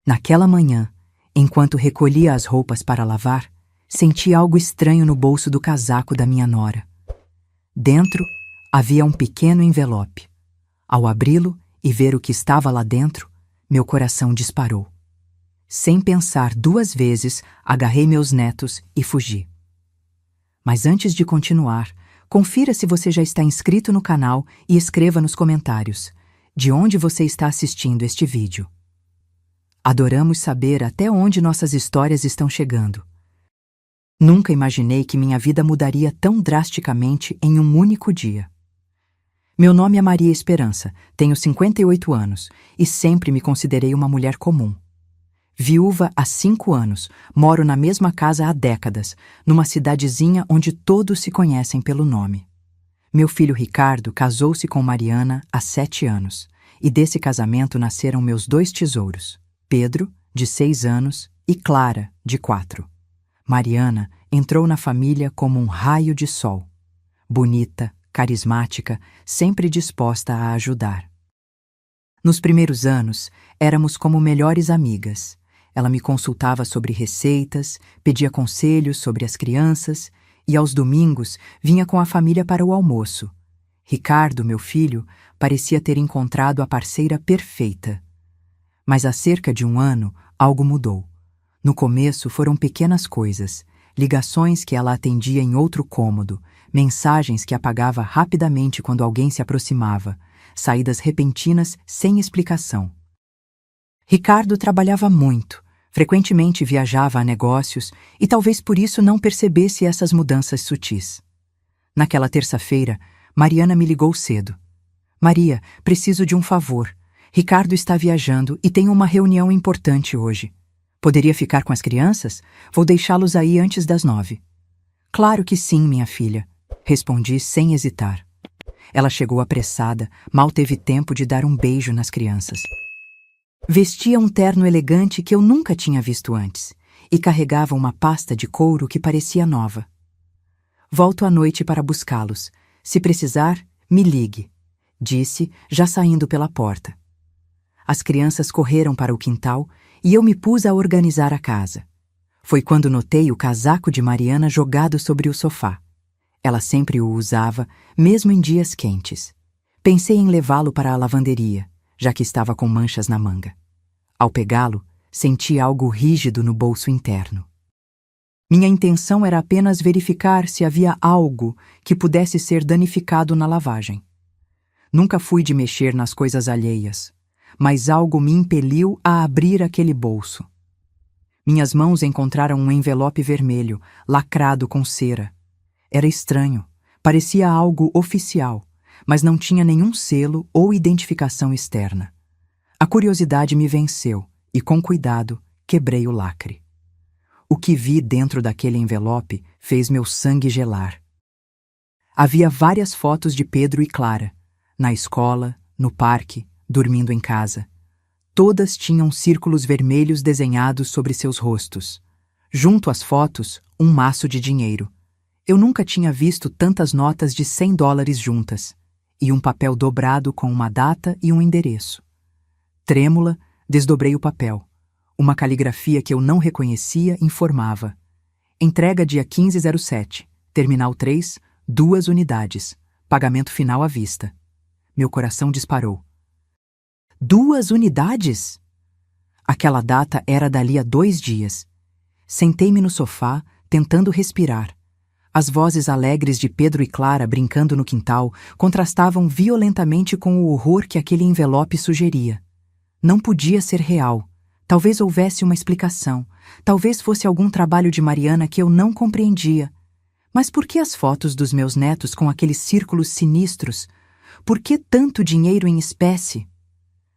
Naquela manhã, enquanto recolhia as roupas para lavar, senti algo estranho no bolso do casaco da minha nora. Dentro havia um pequeno envelope. Ao abri-lo e ver o que estava lá dentro, meu coração disparou. Sem pensar duas vezes, agarrei meus netos e fugi. Mas antes de continuar, confira se você já está inscrito no canal e escreva nos comentários de onde você está assistindo este vídeo. Adoramos saber até onde nossas histórias estão chegando. Nunca imaginei que minha vida mudaria tão drasticamente em um único dia. Meu nome é Maria Esperança, tenho 58 anos e sempre me considerei uma mulher comum. Viúva há 5 anos, moro na mesma casa há décadas, numa cidadezinha onde todos se conhecem pelo nome. Meu filho Ricardo casou-se com Mariana há 7 anos, e desse casamento nasceram meus 2 tesouros, Pedro, de 6 anos, e Clara, de 4. Mariana entrou na família como um raio de sol. Bonita, carismática, sempre disposta a ajudar. Nos primeiros anos, éramos como melhores amigas. Ela me consultava sobre receitas, pedia conselhos sobre as crianças e, aos domingos, vinha com a família para o almoço. Ricardo, meu filho, parecia ter encontrado a parceira perfeita. Mas há cerca de 1 ano, algo mudou. No começo foram pequenas coisas, ligações que ela atendia em outro cômodo, mensagens que apagava rapidamente quando alguém se aproximava, saídas repentinas sem explicação. Ricardo trabalhava muito, frequentemente viajava a negócios e talvez por isso não percebesse essas mudanças sutis. Naquela terça-feira, Mariana me ligou cedo. Maria, preciso de um favor. Ricardo está viajando e tem uma reunião importante hoje. Poderia ficar com as crianças? Vou deixá-los aí antes das 9. Claro que sim, minha filha, respondi sem hesitar. Ela chegou apressada, mal teve tempo de dar um beijo nas crianças. Vestia um terno elegante que eu nunca tinha visto antes e carregava uma pasta de couro que parecia nova. Volto à noite para buscá-los. Se precisar, me ligue, disse, já saindo pela porta. As crianças correram para o quintal e eu me pus a organizar a casa. Foi quando notei o casaco de Mariana jogado sobre o sofá. Ela sempre o usava, mesmo em dias quentes. Pensei em levá-lo para a lavanderia, já que estava com manchas na manga. Ao pegá-lo, senti algo rígido no bolso interno. Minha intenção era apenas verificar se havia algo que pudesse ser danificado na lavagem. Nunca fui de mexer nas coisas alheias, mas algo me impeliu a abrir aquele bolso. Minhas mãos encontraram um envelope vermelho, lacrado com cera. Era estranho, parecia algo oficial, mas não tinha nenhum selo ou identificação externa. A curiosidade me venceu e, com cuidado, quebrei o lacre. O que vi dentro daquele envelope fez meu sangue gelar. Havia várias fotos de Pedro e Clara, na escola, no parque, dormindo em casa. Todas tinham círculos vermelhos desenhados sobre seus rostos. Junto às fotos, um maço de dinheiro. Eu nunca tinha visto tantas notas de $100 juntas, e um papel dobrado com uma data e um endereço. Trêmula, desdobrei o papel. Uma caligrafia que eu não reconhecia informava: entrega dia 15/07, terminal 3, 2 unidades, pagamento final à vista. Meu coração disparou. 2 unidades? Aquela data era dali a 2 dias. Sentei-me no sofá, tentando respirar. As vozes alegres de Pedro e Clara brincando no quintal contrastavam violentamente com o horror que aquele envelope sugeria. Não podia ser real. Talvez houvesse uma explicação. Talvez fosse algum trabalho de Mariana que eu não compreendia. Mas por que as fotos dos meus netos com aqueles círculos sinistros? Por que tanto dinheiro em espécie?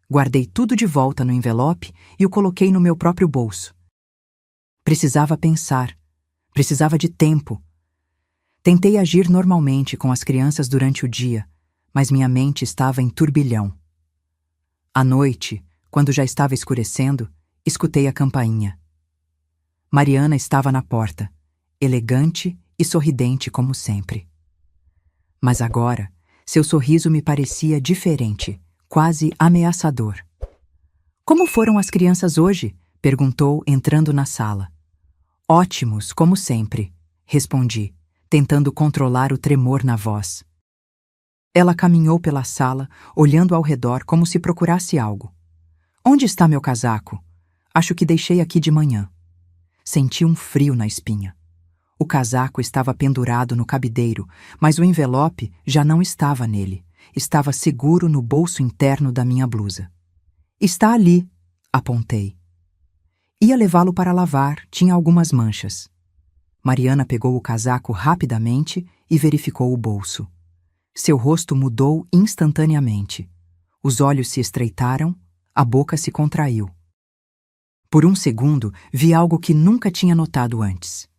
Guardei tudo de volta no envelope e o coloquei no meu próprio bolso. Precisava pensar. Precisava de tempo. Tentei agir normalmente com as crianças durante o dia, mas minha mente estava em turbilhão. À noite, quando já estava escurecendo, escutei a campainha. Mariana estava na porta, elegante e sorridente como sempre. Mas agora, seu sorriso me parecia diferente, quase ameaçador. Como foram as crianças hoje? Perguntou, entrando na sala. Ótimos, como sempre, respondi, tentando controlar o tremor na voz. Ela caminhou pela sala, olhando ao redor como se procurasse algo. Onde está meu casaco? Acho que deixei aqui de manhã. Senti um frio na espinha. O casaco estava pendurado no cabideiro, mas o envelope já não estava nele. Estava seguro no bolso interno da minha blusa. Está ali, apontei. Ia levá-lo para lavar, tinha algumas manchas. Mariana pegou o casaco rapidamente e verificou o bolso. Seu rosto mudou instantaneamente. Os olhos se estreitaram, a boca se contraiu. Por um segundo, vi algo que nunca tinha notado antes.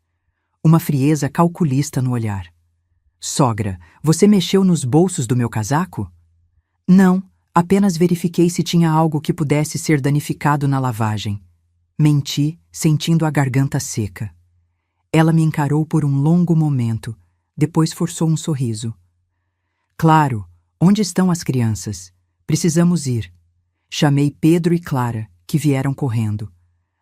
Uma frieza calculista no olhar. Sogra, você mexeu nos bolsos do meu casaco? Não, apenas verifiquei se tinha algo que pudesse ser danificado na lavagem. Menti, sentindo a garganta seca. Ela me encarou por um longo momento, depois forçou um sorriso. Claro, onde estão as crianças? Precisamos ir. Chamei Pedro e Clara, que vieram correndo.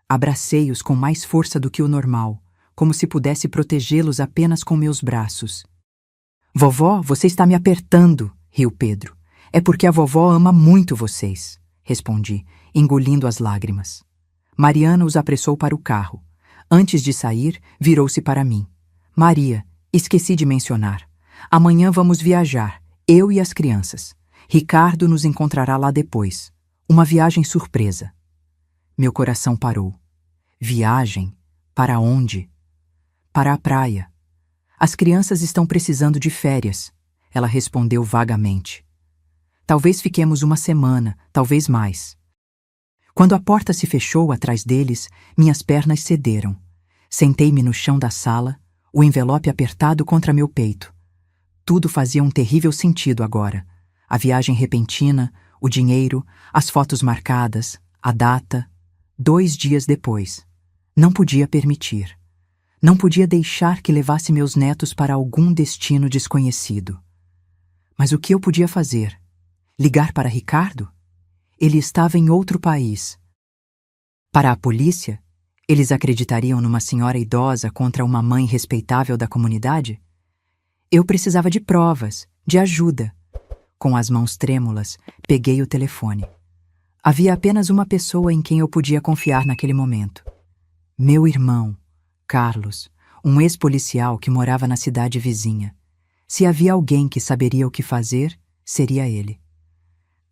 Abracei-os com mais força do que o normal, como se pudesse protegê-los apenas com meus braços. Vovó, você está me apertando, riu Pedro. É porque a vovó ama muito vocês, respondi, engolindo as lágrimas. Mariana os apressou para o carro. Antes de sair, virou-se para mim. Maria, esqueci de mencionar. Amanhã vamos viajar, eu e as crianças. Ricardo nos encontrará lá depois. Uma viagem surpresa. Meu coração parou. Viagem? Para onde? Para a praia. As crianças estão precisando de férias, ela respondeu vagamente. Talvez fiquemos uma semana, talvez mais. Quando a porta se fechou atrás deles, minhas pernas cederam. Sentei-me no chão da sala, o envelope apertado contra meu peito. Tudo fazia um terrível sentido agora. A viagem repentina, o dinheiro, as fotos marcadas, a data. 2 dias depois. Não podia permitir. Não podia deixar que levasse meus netos para algum destino desconhecido. Mas o que eu podia fazer? Ligar para Ricardo? Ele estava em outro país. Para a polícia? Eles acreditariam numa senhora idosa contra uma mãe respeitável da comunidade? Eu precisava de provas, de ajuda. Com as mãos trêmulas, peguei o telefone. Havia apenas uma pessoa em quem eu podia confiar naquele momento. Meu irmão, Carlos, um ex-policial que morava na cidade vizinha. Se havia alguém que saberia o que fazer, seria ele.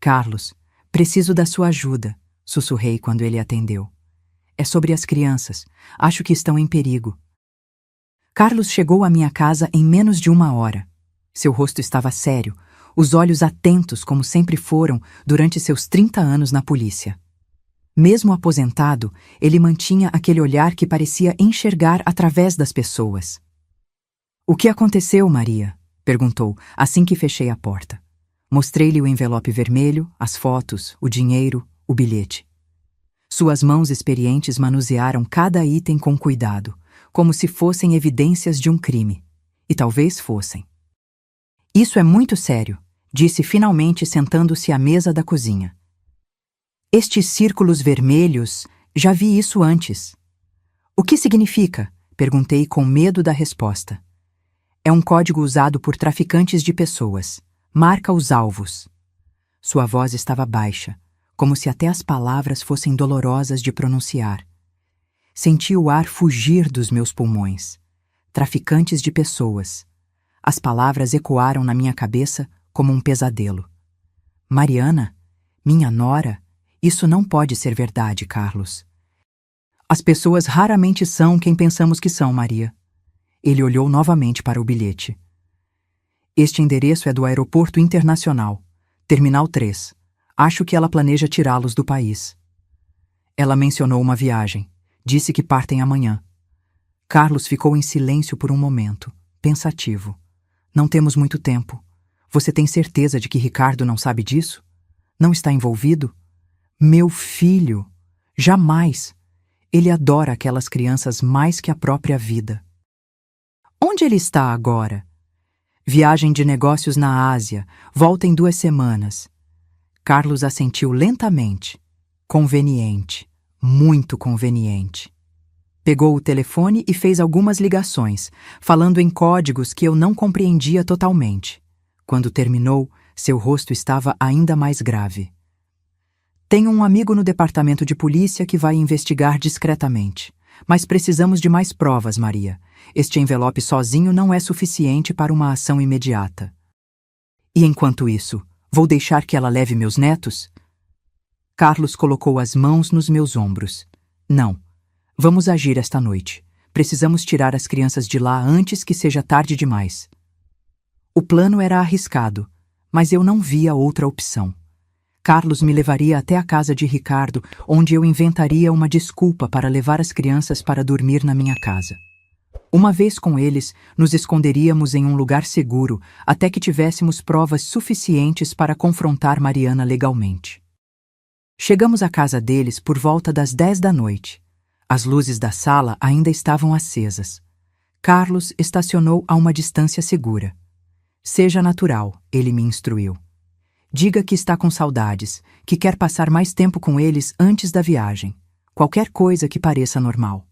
Carlos, preciso da sua ajuda, sussurrei quando ele atendeu. É sobre as crianças. Acho que estão em perigo. Carlos chegou à minha casa em menos de 1 hora. Seu rosto estava sério, os olhos atentos como sempre foram durante seus 30 anos na polícia. Mesmo aposentado, ele mantinha aquele olhar que parecia enxergar através das pessoas. O que aconteceu, Maria? Perguntou, assim que fechei a porta. Mostrei-lhe o envelope vermelho, as fotos, o dinheiro, o bilhete. Suas mãos experientes manusearam cada item com cuidado, como se fossem evidências de um crime. E talvez fossem. Isso é muito sério, disse finalmente sentando-se à mesa da cozinha. Estes círculos vermelhos, já vi isso antes. O que significa? Perguntei com medo da resposta. É um código usado por traficantes de pessoas. Marca os alvos. Sua voz estava baixa, como se até as palavras fossem dolorosas de pronunciar. Senti o ar fugir dos meus pulmões. Traficantes de pessoas. As palavras ecoaram na minha cabeça como um pesadelo. Mariana? Minha nora? Isso não pode ser verdade, Carlos. As pessoas raramente são quem pensamos que são, Maria. Ele olhou novamente para o bilhete. Este endereço é do Aeroporto Internacional, Terminal 3. Acho que ela planeja tirá-los do país. Ela mencionou uma viagem. Disse que partem amanhã. Carlos ficou em silêncio por um momento, pensativo. Não temos muito tempo. Você tem certeza de que Ricardo não sabe disso? Não está envolvido? Meu filho! Jamais! Ele adora aquelas crianças mais que a própria vida. Onde ele está agora? Viagem de negócios na Ásia. Volta em 2 semanas. Carlos assentiu lentamente. Conveniente, muito conveniente. Pegou o telefone e fez algumas ligações, falando em códigos que eu não compreendia totalmente. Quando terminou, seu rosto estava ainda mais grave. Tenho um amigo no departamento de polícia que vai investigar discretamente. Mas precisamos de mais provas, Maria. Este envelope sozinho não é suficiente para uma ação imediata. E enquanto isso, vou deixar que ela leve meus netos? Carlos colocou as mãos nos meus ombros. Não. Vamos agir esta noite. Precisamos tirar as crianças de lá antes que seja tarde demais. O plano era arriscado, mas eu não via outra opção. Carlos me levaria até a casa de Ricardo, onde eu inventaria uma desculpa para levar as crianças para dormir na minha casa. Uma vez com eles, nos esconderíamos em um lugar seguro até que tivéssemos provas suficientes para confrontar Mariana legalmente. Chegamos à casa deles por volta das 10 da noite. As luzes da sala ainda estavam acesas. Carlos estacionou a uma distância segura. Seja natural, ele me instruiu. Diga que está com saudades, que quer passar mais tempo com eles antes da viagem. Qualquer coisa que pareça normal.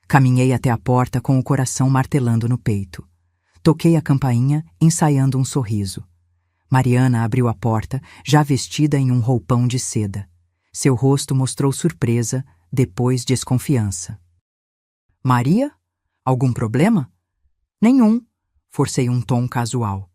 Caminhei até a porta com o coração martelando no peito. Toquei a campainha, ensaiando um sorriso. Mariana abriu a porta, já vestida em um roupão de seda. Seu rosto mostrou surpresa, depois desconfiança. Maria? Algum problema? Nenhum, forcei um tom casual.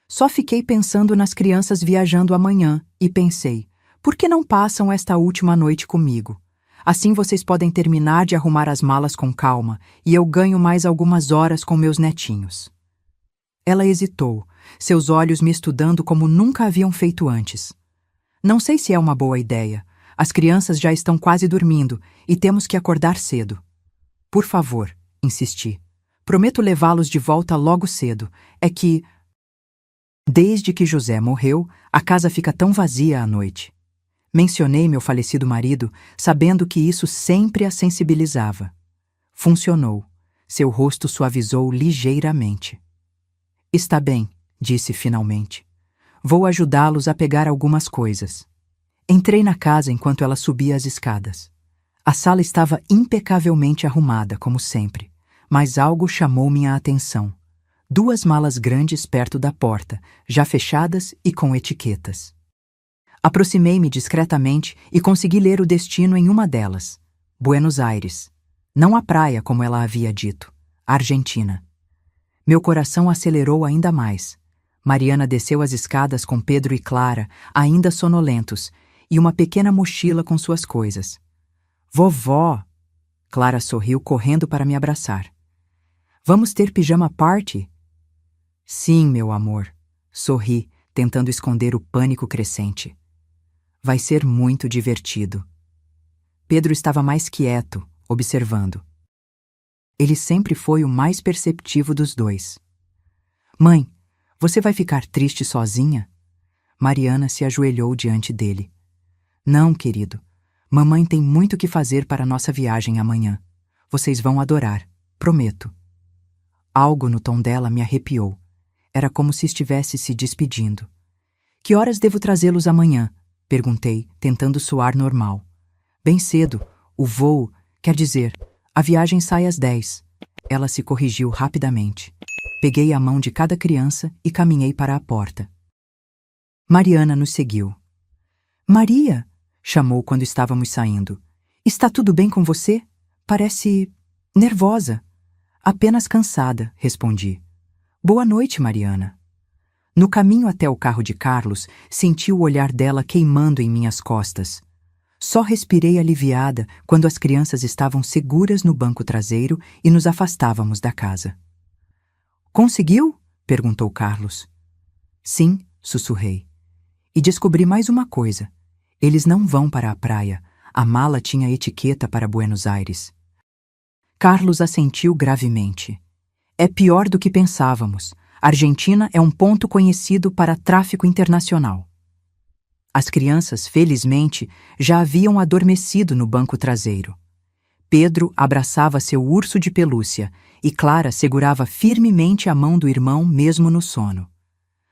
Só fiquei pensando nas crianças viajando amanhã e pensei, por que não passam esta última noite comigo? Assim vocês podem terminar de arrumar as malas com calma e eu ganho mais algumas horas com meus netinhos. Ela hesitou, seus olhos me estudando como nunca haviam feito antes. Não sei se é uma boa ideia. As crianças já estão quase dormindo e temos que acordar cedo. Por favor, insisti. Prometo levá-los de volta logo cedo. É que... Desde que José morreu, a casa fica tão vazia à noite. Mencionei meu falecido marido, sabendo que isso sempre a sensibilizava. Funcionou. Seu rosto suavizou ligeiramente. Está bem, disse finalmente. Vou ajudá-los a pegar algumas coisas. Entrei na casa enquanto ela subia as escadas. A sala estava impecavelmente arrumada, como sempre, mas algo chamou minha atenção. 2 malas grandes perto da porta, já fechadas e com etiquetas. Aproximei-me discretamente e consegui ler o destino em uma delas. Buenos Aires. Não a praia, como ela havia dito. Argentina. Meu coração acelerou ainda mais. Mariana desceu as escadas com Pedro e Clara, ainda sonolentos, e uma pequena mochila com suas coisas. Vovó! Clara sorriu correndo para me abraçar. Vamos ter pijama party? Sim, meu amor. Sorri, tentando esconder o pânico crescente. Vai ser muito divertido. Pedro estava mais quieto, observando. Ele sempre foi o mais perceptivo dos dois. Mãe, você vai ficar triste sozinha? Mariana se ajoelhou diante dele. Não, querido. Mamãe tem muito que fazer para nossa viagem amanhã. Vocês vão adorar, prometo. Algo no tom dela me arrepiou. Era como se estivesse se despedindo. Que horas devo trazê-los amanhã? Perguntei, tentando soar normal. Bem cedo. O voo, quer dizer, a viagem sai às 10. Ela se corrigiu rapidamente. Peguei a mão de cada criança e caminhei para a porta. Mariana nos seguiu. Maria! Chamou quando estávamos saindo. Está tudo bem com você? Parece... nervosa. Apenas cansada, respondi. Boa noite, Mariana. No caminho até o carro de Carlos, senti o olhar dela queimando em minhas costas. Só respirei aliviada quando as crianças estavam seguras no banco traseiro e nos afastávamos da casa. Conseguiu? Perguntou Carlos. Sim, sussurrei. E descobri mais uma coisa. Eles não vão para a praia. A mala tinha etiqueta para Buenos Aires. Carlos assentiu gravemente. É pior do que pensávamos. A Argentina é um ponto conhecido para tráfico internacional. As crianças, felizmente, já haviam adormecido no banco traseiro. Pedro abraçava seu urso de pelúcia e Clara segurava firmemente a mão do irmão mesmo no sono.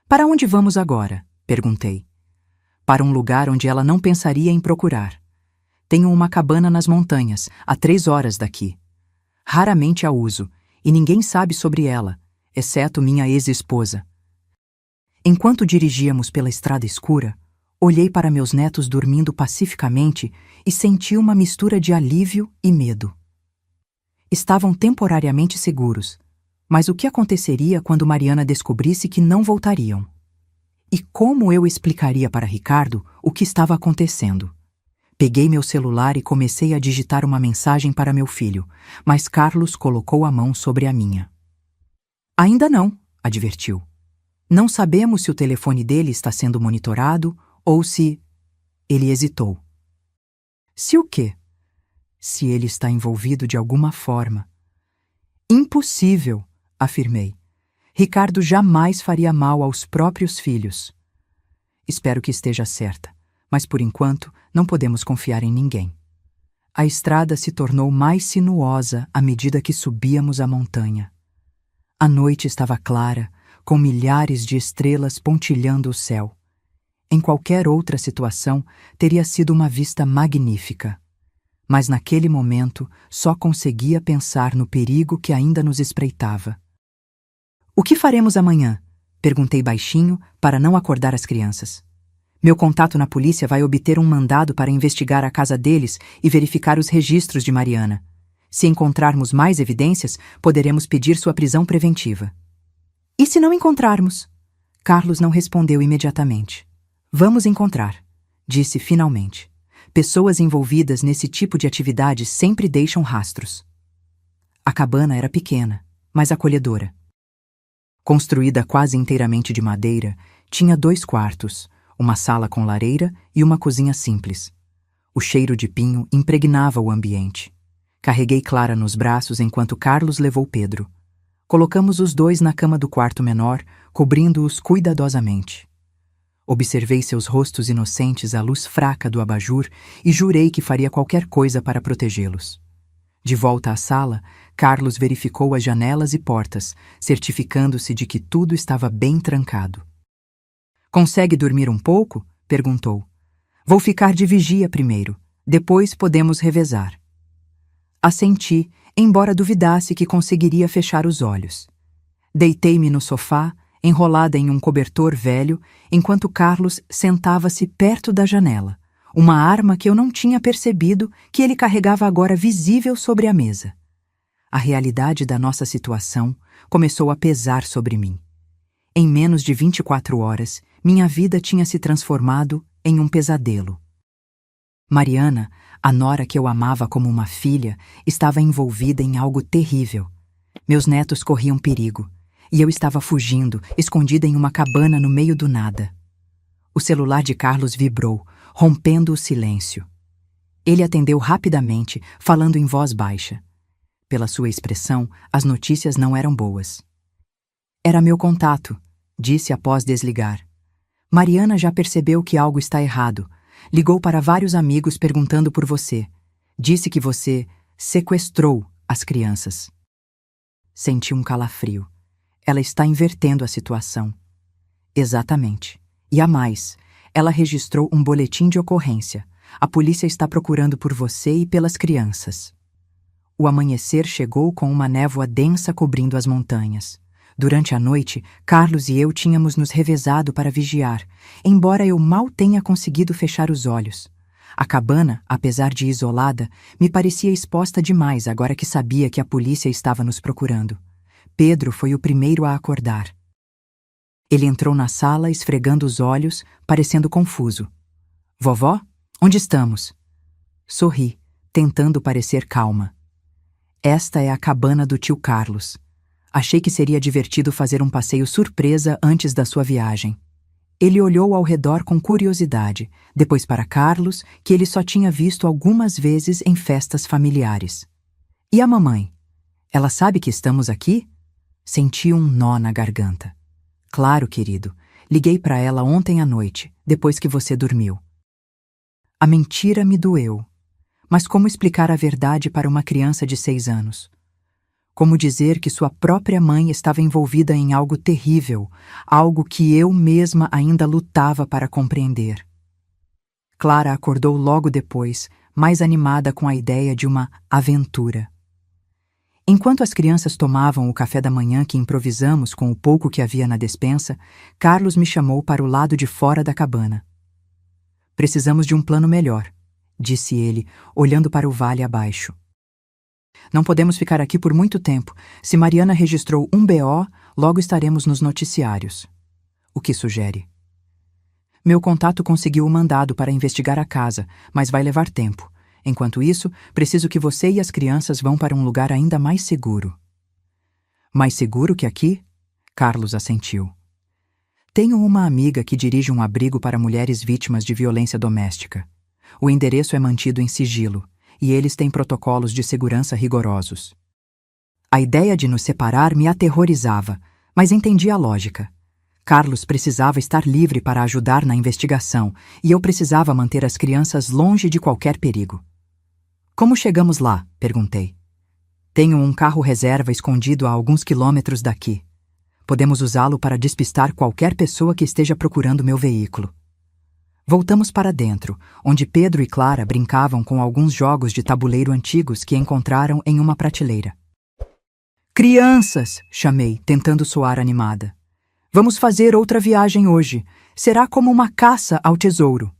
Para onde vamos agora? Perguntei. Para um lugar onde ela não pensaria em procurar. Tenho uma cabana nas montanhas, a 3 horas daqui. Raramente a uso, e ninguém sabe sobre ela, exceto minha ex-esposa. Enquanto dirigíamos pela estrada escura, olhei para meus netos dormindo pacificamente e senti uma mistura de alívio e medo. Estavam temporariamente seguros, mas o que aconteceria quando Mariana descobrisse que não voltariam? E como eu explicaria para Ricardo o que estava acontecendo? Peguei meu celular e comecei a digitar uma mensagem para meu filho, mas Carlos colocou a mão sobre a minha. Ainda não, advertiu. Não sabemos se o telefone dele está sendo monitorado ou se... Ele hesitou. Se o quê? Se ele está envolvido de alguma forma. Impossível, afirmei. Ricardo jamais faria mal aos próprios filhos. Espero que esteja certa, mas por enquanto não podemos confiar em ninguém. A estrada se tornou mais sinuosa à medida que subíamos a montanha. A noite estava clara, com milhares de estrelas pontilhando o céu. Em qualquer outra situação, teria sido uma vista magnífica. Mas naquele momento, só conseguia pensar no perigo que ainda nos espreitava. O que faremos amanhã? Perguntei baixinho para não acordar as crianças. Meu contato na polícia vai obter um mandado para investigar a casa deles e verificar os registros de Mariana. Se encontrarmos mais evidências, poderemos pedir sua prisão preventiva. E se não encontrarmos? Carlos não respondeu imediatamente. Vamos encontrar, disse finalmente. Pessoas envolvidas nesse tipo de atividade sempre deixam rastros. A cabana era pequena, mas acolhedora. Construída quase inteiramente de madeira, tinha 2 quartos, uma sala com lareira e uma cozinha simples. O cheiro de pinho impregnava o ambiente. Carreguei Clara nos braços enquanto Carlos levou Pedro. Colocamos os 2 na cama do quarto menor, cobrindo-os cuidadosamente. Observei seus rostos inocentes à luz fraca do abajur e jurei que faria qualquer coisa para protegê-los. De volta à sala, Carlos verificou as janelas e portas, certificando-se de que tudo estava bem trancado. Consegue dormir um pouco? Perguntou. Vou ficar de vigia primeiro, depois podemos revezar. Assenti, embora duvidasse que conseguiria fechar os olhos. Deitei-me no sofá, enrolada em um cobertor velho, enquanto Carlos sentava-se perto da janela, uma arma que eu não tinha percebido que ele carregava agora visível sobre a mesa. A realidade da nossa situação começou a pesar sobre mim. Em menos de 24 horas, minha vida tinha se transformado em um pesadelo. Mariana, a nora que eu amava como uma filha, estava envolvida em algo terrível. Meus netos corriam perigo, e eu estava fugindo, escondida em uma cabana no meio do nada. O celular de Carlos vibrou, rompendo o silêncio. Ele atendeu rapidamente, falando em voz baixa. Pela sua expressão, as notícias não eram boas. Era meu contato, disse após desligar. Mariana já percebeu que algo está errado. Ligou para vários amigos perguntando por você. Disse que você sequestrou as crianças. Senti um calafrio. Ela está invertendo a situação. Exatamente. E há mais. Ela registrou um boletim de ocorrência. A polícia está procurando por você e pelas crianças. O amanhecer chegou com uma névoa densa cobrindo as montanhas. Durante a noite, Carlos e eu tínhamos nos revezado para vigiar, embora eu mal tenha conseguido fechar os olhos. A cabana, apesar de isolada, me parecia exposta demais agora que sabia que a polícia estava nos procurando. Pedro foi o primeiro a acordar. Ele entrou na sala esfregando os olhos, parecendo confuso. Vovó, onde estamos? Sorri, tentando parecer calma. Esta é a cabana do tio Carlos. Achei que seria divertido fazer um passeio surpresa antes da sua viagem. Ele olhou ao redor com curiosidade, depois para Carlos, que ele só tinha visto algumas vezes em festas familiares. E a mamãe? Ela sabe que estamos aqui? Senti um nó na garganta. Claro, querido. Liguei para ela ontem à noite, depois que você dormiu. A mentira me doeu. Mas como explicar a verdade para uma criança de 6 anos? Como dizer que sua própria mãe estava envolvida em algo terrível, algo que eu mesma ainda lutava para compreender? Clara acordou logo depois, mais animada com a ideia de uma aventura. Enquanto as crianças tomavam o café da manhã que improvisamos com o pouco que havia na despensa, Carlos me chamou para o lado de fora da cabana. Precisamos de um plano melhor, disse ele, olhando para o vale abaixo. Não podemos ficar aqui por muito tempo. Se Mariana registrou um BO, logo estaremos nos noticiários. O que sugere? Meu contato conseguiu o mandado para investigar a casa, mas vai levar tempo. Enquanto isso, preciso que você e as crianças vão para um lugar ainda mais seguro. Mais seguro que aqui? Carlos assentiu. Tenho uma amiga que dirige um abrigo para mulheres vítimas de violência doméstica. O endereço é mantido em sigilo, e eles têm protocolos de segurança rigorosos. A ideia de nos separar me aterrorizava, mas entendi a lógica. Carlos precisava estar livre para ajudar na investigação, e eu precisava manter as crianças longe de qualquer perigo. Como chegamos lá? Perguntei. Tenho um carro reserva escondido a alguns quilômetros daqui. Podemos usá-lo para despistar qualquer pessoa que esteja procurando meu veículo. Voltamos para dentro, onde Pedro e Clara brincavam com alguns jogos de tabuleiro antigos que encontraram em uma prateleira. Crianças! Chamei, tentando soar animada. Vamos fazer outra viagem hoje. Será como uma caça ao tesouro.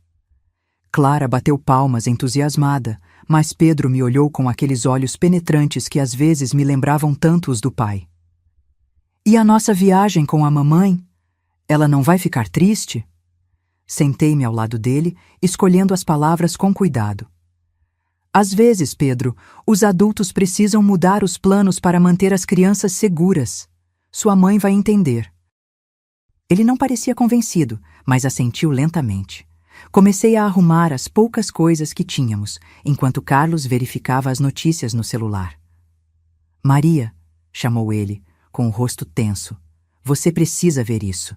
Clara bateu palmas entusiasmada, mas Pedro me olhou com aqueles olhos penetrantes que às vezes me lembravam tanto os do pai. E a nossa viagem com a mamãe? Ela não vai ficar triste? Sentei-me ao lado dele, escolhendo as palavras com cuidado. Às vezes, Pedro, os adultos precisam mudar os planos para manter as crianças seguras. Sua mãe vai entender. Ele não parecia convencido, mas assentiu lentamente. Comecei a arrumar as poucas coisas que tínhamos, enquanto Carlos verificava as notícias no celular. Maria, chamou ele, com o rosto tenso. Você precisa ver isso.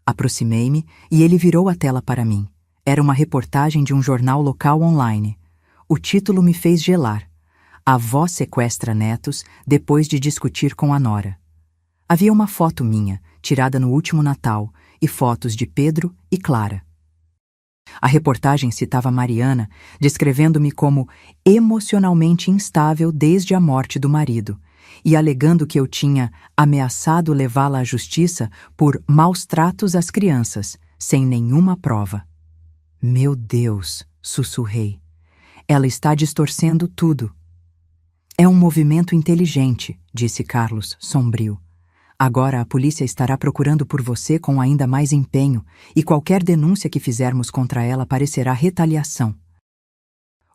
Aproximei-me e ele virou a tela para mim. Era uma reportagem de um jornal local online. O título me fez gelar. Avó sequestra netos depois de discutir com a nora. Havia uma foto minha, tirada no último Natal, e fotos de Pedro e Clara. A reportagem citava Mariana, descrevendo-me como emocionalmente instável desde a morte do marido, e alegando que eu tinha ameaçado levá-la à justiça por maus tratos às crianças, sem nenhuma prova. Meu Deus, sussurrei. Ela está distorcendo tudo. É um movimento inteligente, disse Carlos, sombrio. Agora a polícia estará procurando por você com ainda mais empenho, e qualquer denúncia que fizermos contra ela parecerá retaliação.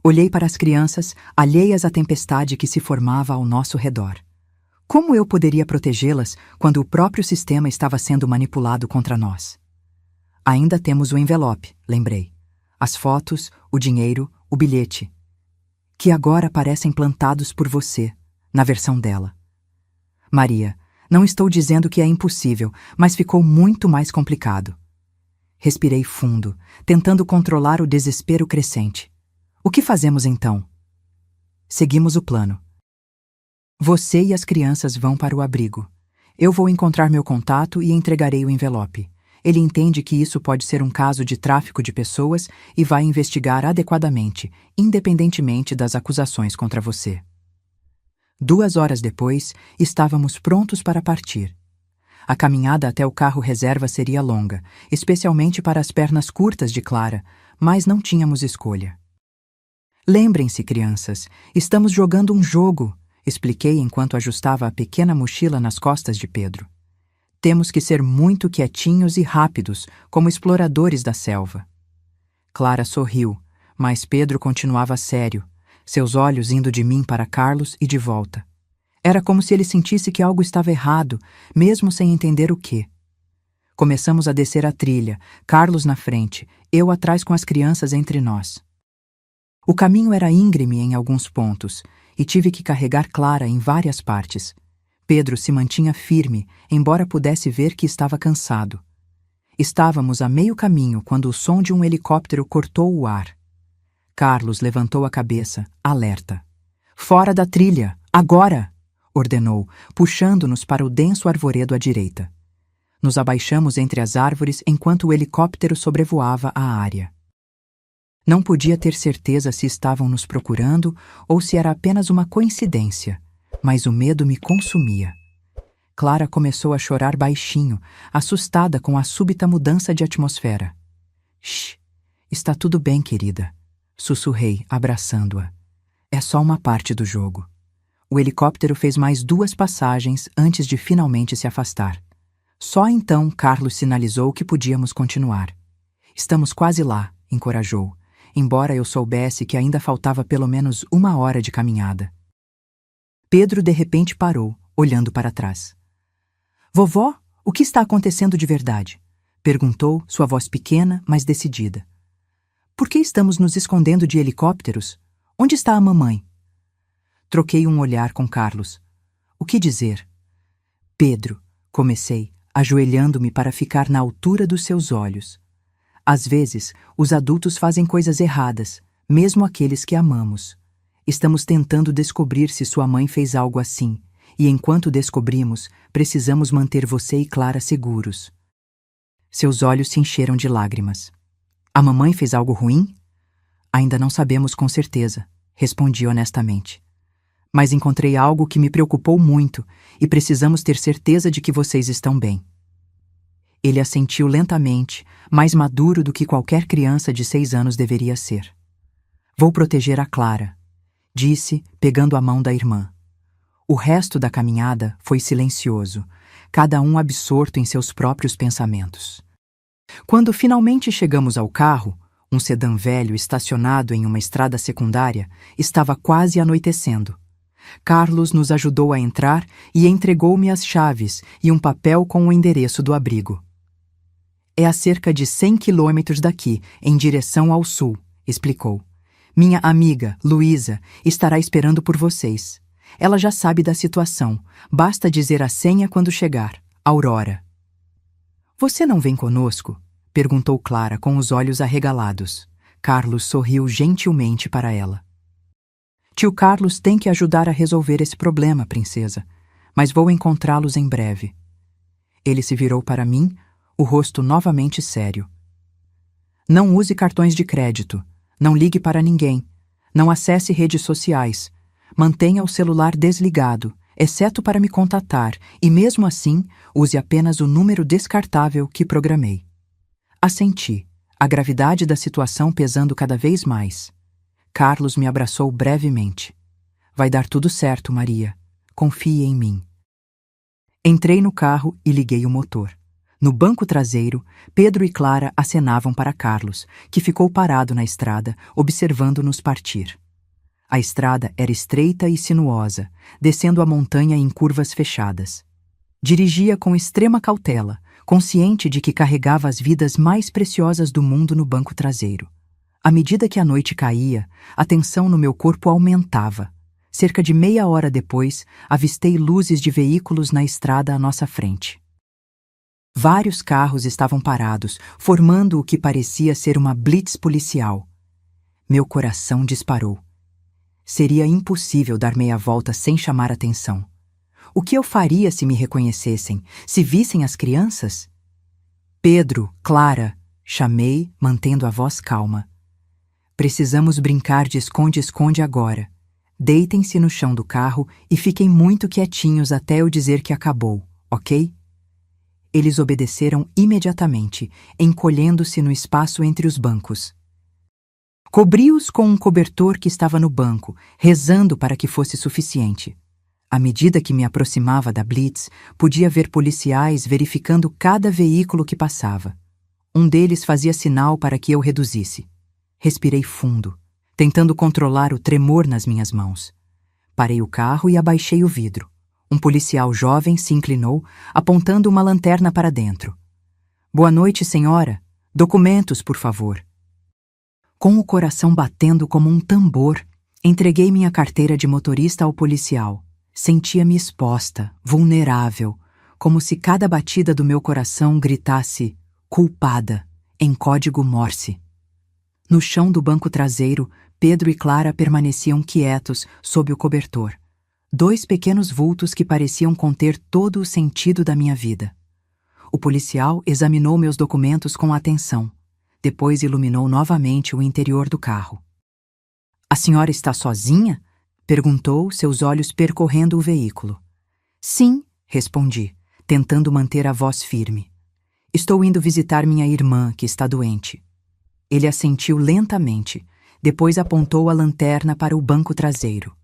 Olhei para as crianças, alheias à tempestade que se formava ao nosso redor. Como eu poderia protegê-las quando o próprio sistema estava sendo manipulado contra nós? Ainda temos o envelope, lembrei. As fotos, o dinheiro, o bilhete. Que agora parecem plantados por você, na versão dela. Maria, não estou dizendo que é impossível, mas ficou muito mais complicado. Respirei fundo, tentando controlar o desespero crescente. O que fazemos então? Seguimos o plano. Você e as crianças vão para o abrigo. Eu vou encontrar meu contato e entregarei o envelope. Ele entende que isso pode ser um caso de tráfico de pessoas e vai investigar adequadamente, independentemente das acusações contra você. 2 horas depois, estávamos prontos para partir. A caminhada até o carro reserva seria longa, especialmente para as pernas curtas de Clara, mas não tínhamos escolha. Lembrem-se, crianças, estamos jogando um jogo, expliquei enquanto ajustava a pequena mochila nas costas de Pedro. Temos que ser muito quietinhos e rápidos, como exploradores da selva. Clara sorriu, mas Pedro continuava sério, seus olhos indo de mim para Carlos e de volta. Era como se ele sentisse que algo estava errado, mesmo sem entender o quê. Começamos a descer a trilha, Carlos na frente, eu atrás com as crianças entre nós. O caminho era íngreme em alguns pontos, e tive que carregar Clara em várias partes. Pedro se mantinha firme, embora pudesse ver que estava cansado. Estávamos a meio caminho quando o som de um helicóptero cortou o ar. Carlos levantou a cabeça, alerta. Fora da trilha, agora! Ordenou, puxando-nos para o denso arvoredo à direita. Nos abaixamos entre as árvores enquanto o helicóptero sobrevoava a área. Não podia ter certeza se estavam nos procurando ou se era apenas uma coincidência, mas o medo me consumia. Clara começou a chorar baixinho, assustada com a súbita mudança de atmosfera. Shh, está tudo bem, querida, sussurrei, abraçando-a. É só uma parte do jogo. O helicóptero fez mais 2 passagens antes de finalmente se afastar. Só então Carlos sinalizou que podíamos continuar. Estamos quase lá, encorajou, embora eu soubesse que ainda faltava pelo menos 1 hora de caminhada. Pedro de repente parou, olhando para trás. Vovó, o que está acontecendo de verdade? Perguntou, sua voz pequena, mas decidida. Por que estamos nos escondendo de helicópteros? Onde está a mamãe? Troquei um olhar com Carlos. O que dizer? Pedro, comecei, ajoelhando-me para ficar na altura dos seus olhos. Às vezes, os adultos fazem coisas erradas, mesmo aqueles que amamos. Estamos tentando descobrir se sua mãe fez algo assim, e enquanto descobrimos, precisamos manter você e Clara seguros. Seus olhos se encheram de lágrimas. A mamãe fez algo ruim? Ainda não sabemos com certeza, respondi honestamente. Mas encontrei algo que me preocupou muito e precisamos ter certeza de que vocês estão bem. Ele assentiu lentamente, mais maduro do que qualquer criança de 6 anos deveria ser. Vou proteger a Clara, disse, pegando a mão da irmã. O resto da caminhada foi silencioso, cada um absorto em seus próprios pensamentos. Quando finalmente chegamos ao carro, um sedã velho estacionado em uma estrada secundária, estava quase anoitecendo. Carlos nos ajudou a entrar e entregou-me as chaves e um papel com o endereço do abrigo. É a cerca de 100 quilômetros daqui, em direção ao sul, explicou. Minha amiga, Luísa, estará esperando por vocês. Ela já sabe da situação, basta dizer a senha quando chegar. Aurora. Você não vem conosco? Perguntou Clara com os olhos arregalados. Carlos sorriu gentilmente para ela. Tio Carlos tem que ajudar a resolver esse problema, princesa, mas vou encontrá-los em breve. Ele se virou para mim, o rosto novamente sério. Não use cartões de crédito, não ligue para ninguém, não acesse redes sociais, mantenha o celular desligado, exceto para me contatar, e mesmo assim, use apenas o número descartável que programei. Assenti, a gravidade da situação pesando cada vez mais. Carlos me abraçou brevemente. Vai dar tudo certo, Maria. Confie em mim. Entrei no carro e liguei o motor. No banco traseiro, Pedro e Clara acenavam para Carlos, que ficou parado na estrada, observando-nos partir. A estrada era estreita e sinuosa, descendo a montanha em curvas fechadas. Dirigia com extrema cautela, consciente de que carregava as vidas mais preciosas do mundo no banco traseiro. À medida que a noite caía, a tensão no meu corpo aumentava. Cerca de meia hora depois, avistei luzes de veículos na estrada à nossa frente. Vários carros estavam parados, formando o que parecia ser uma blitz policial. Meu coração disparou. Seria impossível dar meia volta sem chamar atenção. O que eu faria se me reconhecessem, se vissem as crianças? Pedro, Clara, chamei, mantendo a voz calma. Precisamos brincar de esconde-esconde agora. Deitem-se no chão do carro e fiquem muito quietinhos até eu dizer que acabou, ok? Eles obedeceram imediatamente, encolhendo-se no espaço entre os bancos. Cobri-os com um cobertor que estava no banco, rezando para que fosse suficiente. À medida que me aproximava da blitz, podia ver policiais verificando cada veículo que passava. Um deles fazia sinal para que eu reduzisse. Respirei fundo, tentando controlar o tremor nas minhas mãos. Parei o carro e abaixei o vidro. Um policial jovem se inclinou, apontando uma lanterna para dentro. Boa noite, senhora. Documentos, por favor. Com o coração batendo como um tambor, entreguei minha carteira de motorista ao policial. Sentia-me exposta, vulnerável, como se cada batida do meu coração gritasse culpada, em código Morse. No chão do banco traseiro, Pedro e Clara permaneciam quietos sob o cobertor. 2 pequenos vultos que pareciam conter todo o sentido da minha vida. O policial examinou meus documentos com atenção. Depois iluminou novamente o interior do carro. A senhora está sozinha? Perguntou, seus olhos percorrendo o veículo. Sim, respondi, tentando manter a voz firme. Estou indo visitar minha irmã, que está doente. Ele assentiu lentamente, depois apontou a lanterna para o banco traseiro.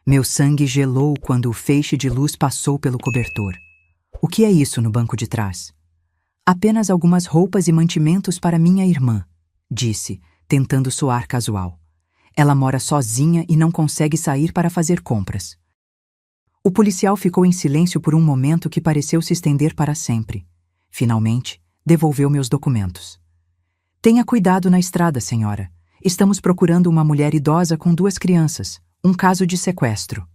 Meu sangue gelou quando o feixe de luz passou pelo cobertor. O que é isso no banco de trás? Apenas algumas roupas e mantimentos para minha irmã, disse, tentando soar casual. Ela mora sozinha e não consegue sair para fazer compras. O policial ficou em silêncio por um momento que pareceu se estender para sempre. Finalmente, devolveu meus documentos. Tenha cuidado na estrada, senhora. Estamos procurando uma mulher idosa com 2 crianças. Um caso de sequestro.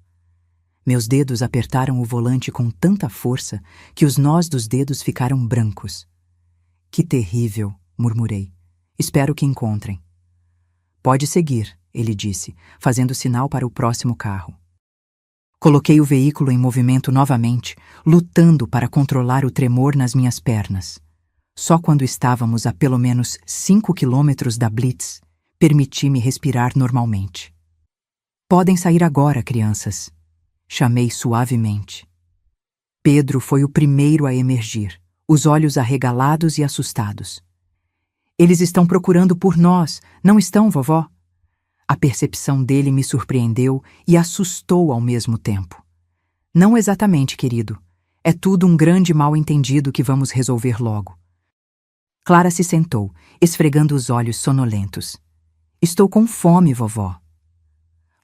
Meus dedos apertaram o volante com tanta força que os nós dos dedos ficaram brancos. Que terrível, murmurei. Espero que encontrem. Pode seguir, ele disse, fazendo sinal para o próximo carro. Coloquei o veículo em movimento novamente, lutando para controlar o tremor nas minhas pernas. Só quando estávamos a pelo menos 5 quilômetros da Blitz, permiti-me respirar normalmente. Podem sair agora, crianças. Chamei suavemente. Pedro foi o primeiro a emergir, os olhos arregalados e assustados. Eles estão procurando por nós, não estão, vovó? A percepção dele me surpreendeu e assustou ao mesmo tempo. Não exatamente, querido. É tudo um grande mal-entendido que vamos resolver logo. Clara se sentou, esfregando os olhos sonolentos. Estou com fome, vovó.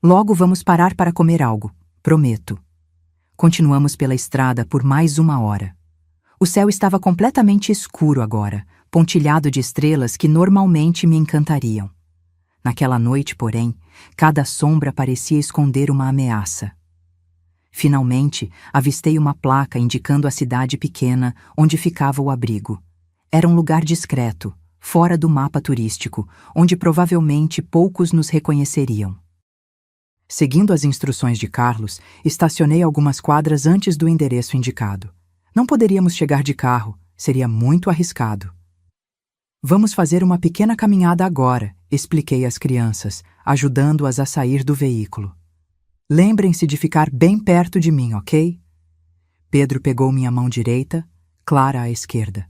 Logo vamos parar para comer algo, prometo. Continuamos pela estrada por mais 1 hora. O céu estava completamente escuro agora, pontilhado de estrelas que normalmente me encantariam. Naquela noite, porém, cada sombra parecia esconder uma ameaça. Finalmente, avistei uma placa indicando a cidade pequena onde ficava o abrigo. Era um lugar discreto, fora do mapa turístico, onde provavelmente poucos nos reconheceriam. Seguindo as instruções de Carlos, estacionei algumas quadras antes do endereço indicado. Não poderíamos chegar de carro, seria muito arriscado. Vamos fazer uma pequena caminhada agora, expliquei às crianças, ajudando-as a sair do veículo. Lembrem-se de ficar bem perto de mim, ok? Pedro pegou minha mão direita, Clara à esquerda.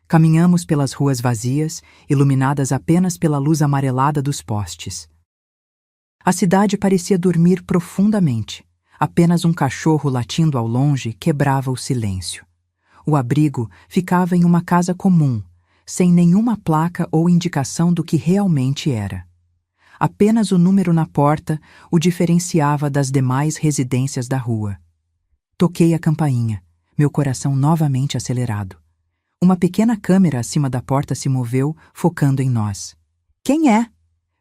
Caminhamos pelas ruas vazias, iluminadas apenas pela luz amarelada dos postes. A cidade parecia dormir profundamente. Apenas um cachorro latindo ao longe quebrava o silêncio. O abrigo ficava em uma casa comum, sem nenhuma placa ou indicação do que realmente era. Apenas o número na porta o diferenciava das demais residências da rua. Toquei a campainha, meu coração novamente acelerado. Uma pequena câmera acima da porta se moveu, focando em nós. Quem é?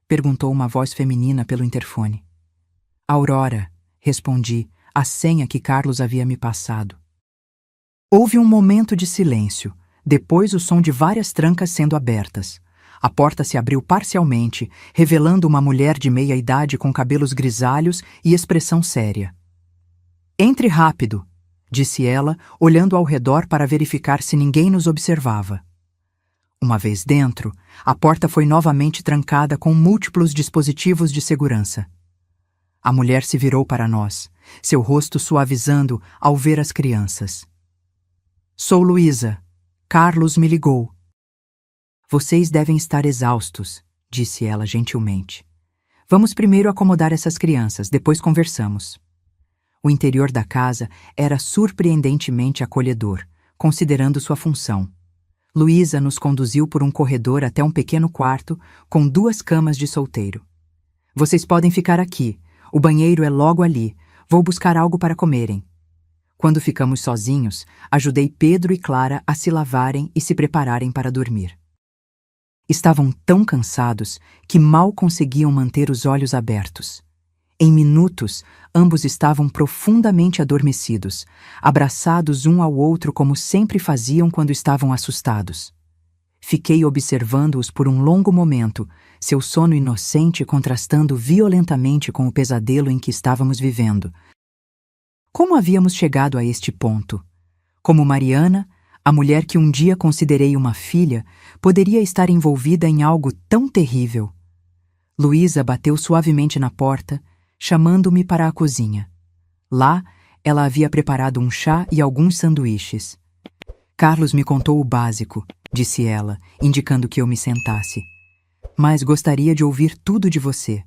Perguntou uma voz feminina pelo interfone. Aurora, respondi, a senha que Carlos havia me passado. Houve um momento de silêncio, depois o som de várias trancas sendo abertas. A porta se abriu parcialmente, revelando uma mulher de meia idade com cabelos grisalhos e expressão séria. Entre rápido, disse ela, olhando ao redor para verificar se ninguém nos observava. Uma vez dentro, a porta foi novamente trancada com múltiplos dispositivos de segurança. A mulher se virou para nós, seu rosto suavizando ao ver as crianças. Sou Luísa. Carlos me ligou. Vocês devem estar exaustos, disse ela gentilmente. Vamos primeiro acomodar essas crianças, depois conversamos. O interior da casa era surpreendentemente acolhedor, considerando sua função. Luísa nos conduziu por um corredor até um pequeno quarto com 2 camas de solteiro. Vocês podem ficar aqui. O banheiro é logo ali. Vou buscar algo para comerem. Quando ficamos sozinhos, ajudei Pedro e Clara a se lavarem e se prepararem para dormir. Estavam tão cansados que mal conseguiam manter os olhos abertos. Em minutos, ambos estavam profundamente adormecidos, abraçados um ao outro como sempre faziam quando estavam assustados. Fiquei observando-os por um longo momento, seu sono inocente contrastando violentamente com o pesadelo em que estávamos vivendo. Como havíamos chegado a este ponto? Como Mariana, A mulher que um dia considerei uma filha poderia estar envolvida em algo tão terrível. Luísa bateu suavemente na porta, chamando-me para a cozinha. Lá, ela havia preparado um chá e alguns sanduíches. Carlos me contou o básico, disse ela, indicando que eu me sentasse. Mas gostaria de ouvir tudo de você.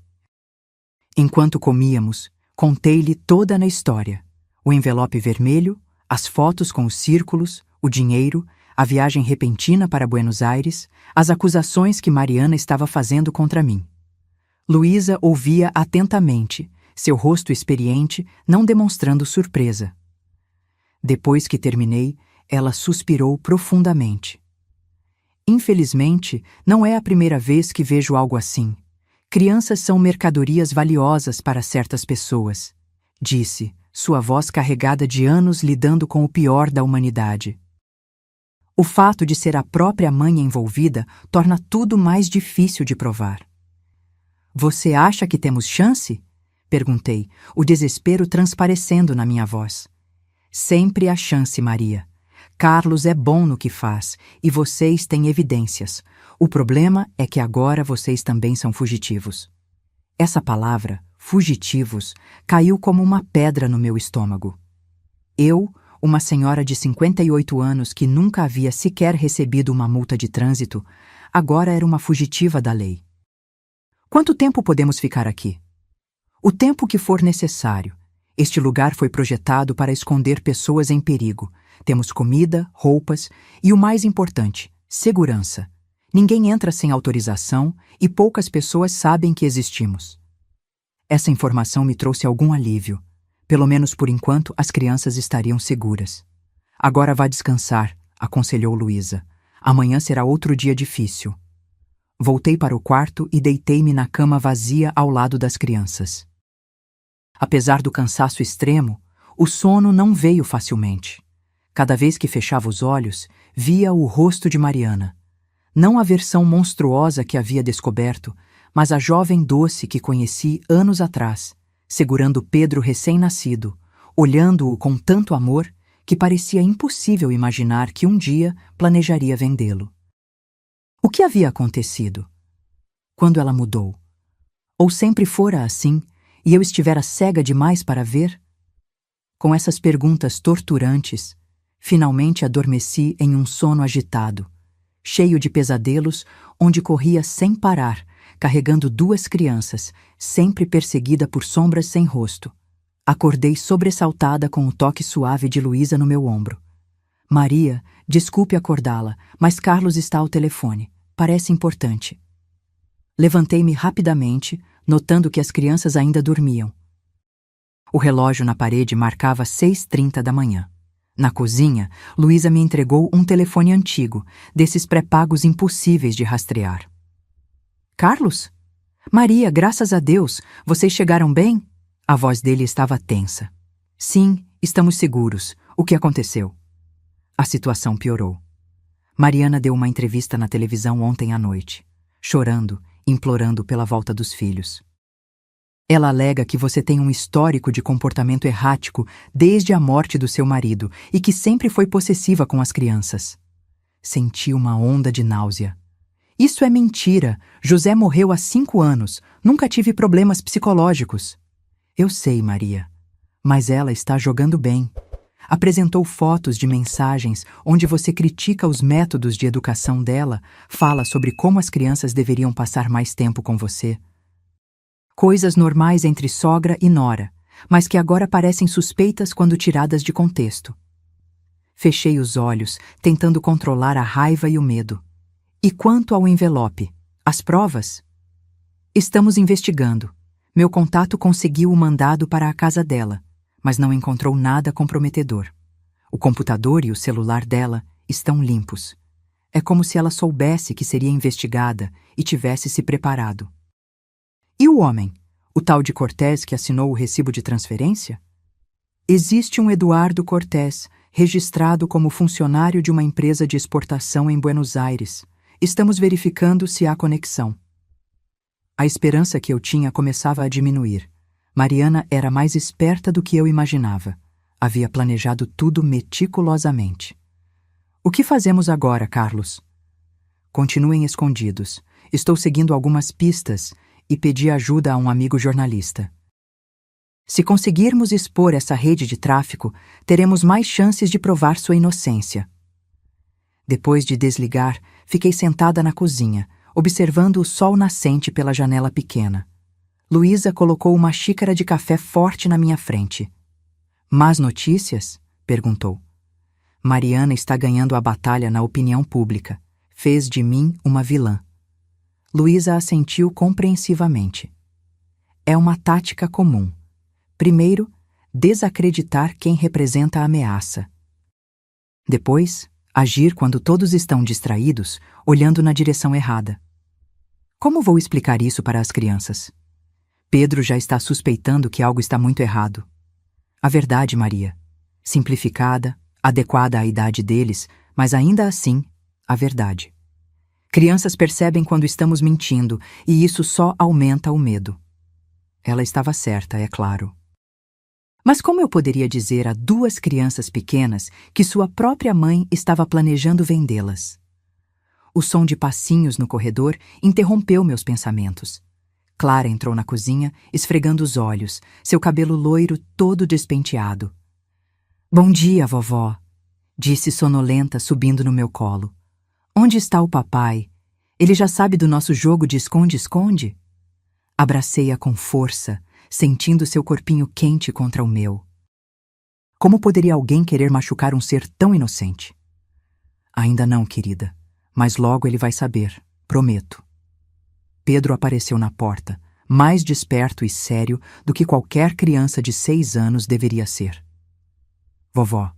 Enquanto comíamos, contei-lhe toda a história. O envelope vermelho, as fotos com os círculos, o dinheiro, a viagem repentina para Buenos Aires, as acusações que Mariana estava fazendo contra mim. Luísa ouvia atentamente, seu rosto experiente não demonstrando surpresa. Depois que terminei, ela suspirou profundamente. Infelizmente, não é a primeira vez que vejo algo assim. Crianças são mercadorias valiosas para certas pessoas, disse, sua voz carregada de anos lidando com o pior da humanidade. O fato de ser a própria mãe envolvida torna tudo mais difícil de provar. Você acha que temos chance? Perguntei, o desespero transparecendo na minha voz. Sempre há chance, Maria. Carlos é bom no que faz e vocês têm evidências. O problema é que agora vocês também são fugitivos. Essa palavra, fugitivos, caiu como uma pedra no meu estômago. Eu, uma senhora de 58 anos que nunca havia sequer recebido uma multa de trânsito, agora era uma fugitiva da lei. Quanto tempo podemos ficar aqui? O tempo que for necessário. Este lugar foi projetado para esconder pessoas em perigo. Temos comida, roupas e, o mais importante, segurança. Ninguém entra sem autorização e poucas pessoas sabem que existimos. Essa informação me trouxe algum alívio. Pelo menos por enquanto, as crianças estariam seguras. Agora vá descansar, aconselhou Luísa. Amanhã será outro dia difícil. Voltei para o quarto e deitei-me na cama vazia ao lado das crianças. Apesar do cansaço extremo, o sono não veio facilmente. Cada vez que fechava os olhos, via o rosto de Mariana. Não a versão monstruosa que havia descoberto, mas a jovem doce que conheci anos atrás, segurando Pedro recém-nascido, olhando-o com tanto amor que parecia impossível imaginar que um dia planejaria vendê-lo. O que havia acontecido? Quando ela mudou? Ou sempre fora assim, e eu estivera cega demais para ver? Com essas perguntas torturantes, finalmente adormeci em um sono agitado, cheio de pesadelos, onde corria sem parar, carregando 2 crianças, sempre perseguida por sombras sem rosto. Acordei sobressaltada com o toque suave de Luísa no meu ombro. Maria, desculpe acordá-la, mas Carlos está ao telefone. Parece importante. Levantei-me rapidamente, notando que as crianças ainda dormiam. O relógio na parede marcava 6h30 da manhã. Na cozinha, Luísa me entregou um telefone antigo, desses pré-pagos impossíveis de rastrear. Carlos? Maria, graças a Deus, vocês chegaram bem? A voz dele estava tensa. Sim, estamos seguros. O que aconteceu? A situação piorou. Mariana deu uma entrevista na televisão ontem à noite, chorando, implorando pela volta dos filhos. Ela alega que você tem um histórico de comportamento errático desde a morte do seu marido e que sempre foi possessiva com as crianças. Senti uma onda de náusea. Isso é mentira. José morreu há 5 anos. Nunca tive problemas psicológicos. Eu sei, Maria. Mas ela está jogando bem. Apresentou fotos de mensagens onde você critica os métodos de educação dela, fala sobre como as crianças deveriam passar mais tempo com você. Coisas normais entre sogra e nora, mas que agora parecem suspeitas quando tiradas de contexto. Fechei os olhos, tentando controlar a raiva e o medo. E quanto ao envelope? As provas? Estamos investigando. Meu contato conseguiu o mandado para a casa dela, mas não encontrou nada comprometedor. O computador e o celular dela estão limpos. É como se ela soubesse que seria investigada e tivesse se preparado. E o homem? O tal de Cortés que assinou o recibo de transferência? Existe um Eduardo Cortés, registrado como funcionário de uma empresa de exportação em Buenos Aires. Estamos verificando se há conexão. A esperança que eu tinha começava a diminuir. Mariana era mais esperta do que eu imaginava. Havia planejado tudo meticulosamente. O que fazemos agora, Carlos? Continuem escondidos. Estou seguindo algumas pistas e pedi ajuda a um amigo jornalista. Se conseguirmos expor essa rede de tráfico, teremos mais chances de provar sua inocência. Depois de desligar, fiquei sentada na cozinha, observando o sol nascente pela janela pequena. Luísa colocou uma xícara de café forte na minha frente. Más notícias? Perguntou. Mariana está ganhando a batalha na opinião pública. Fez de mim uma vilã. Luísa assentiu compreensivamente. É uma tática comum. Primeiro, desacreditar quem representa a ameaça. Depois, agir quando todos estão distraídos, olhando na direção errada. Como vou explicar isso para as crianças? Pedro já está suspeitando que algo está muito errado. A verdade, Maria. Simplificada, adequada à idade deles, mas ainda assim, a verdade. Crianças percebem quando estamos mentindo, e isso só aumenta o medo. Ela estava certa, é claro. Mas como eu poderia dizer a duas crianças pequenas que sua própria mãe estava planejando vendê-las? O som de passinhos no corredor interrompeu meus pensamentos. Clara entrou na cozinha, esfregando os olhos, seu cabelo loiro todo despenteado. Bom dia, vovó, disse sonolenta, subindo no meu colo. Onde está o papai? Ele já sabe do nosso jogo de esconde-esconde? Abracei-a com força, sentindo seu corpinho quente contra o meu. Como poderia alguém querer machucar um ser tão inocente? Ainda não, querida, mas logo ele vai saber, prometo. Pedro apareceu na porta, mais desperto e sério do que qualquer criança de 6 anos deveria ser. Vovó,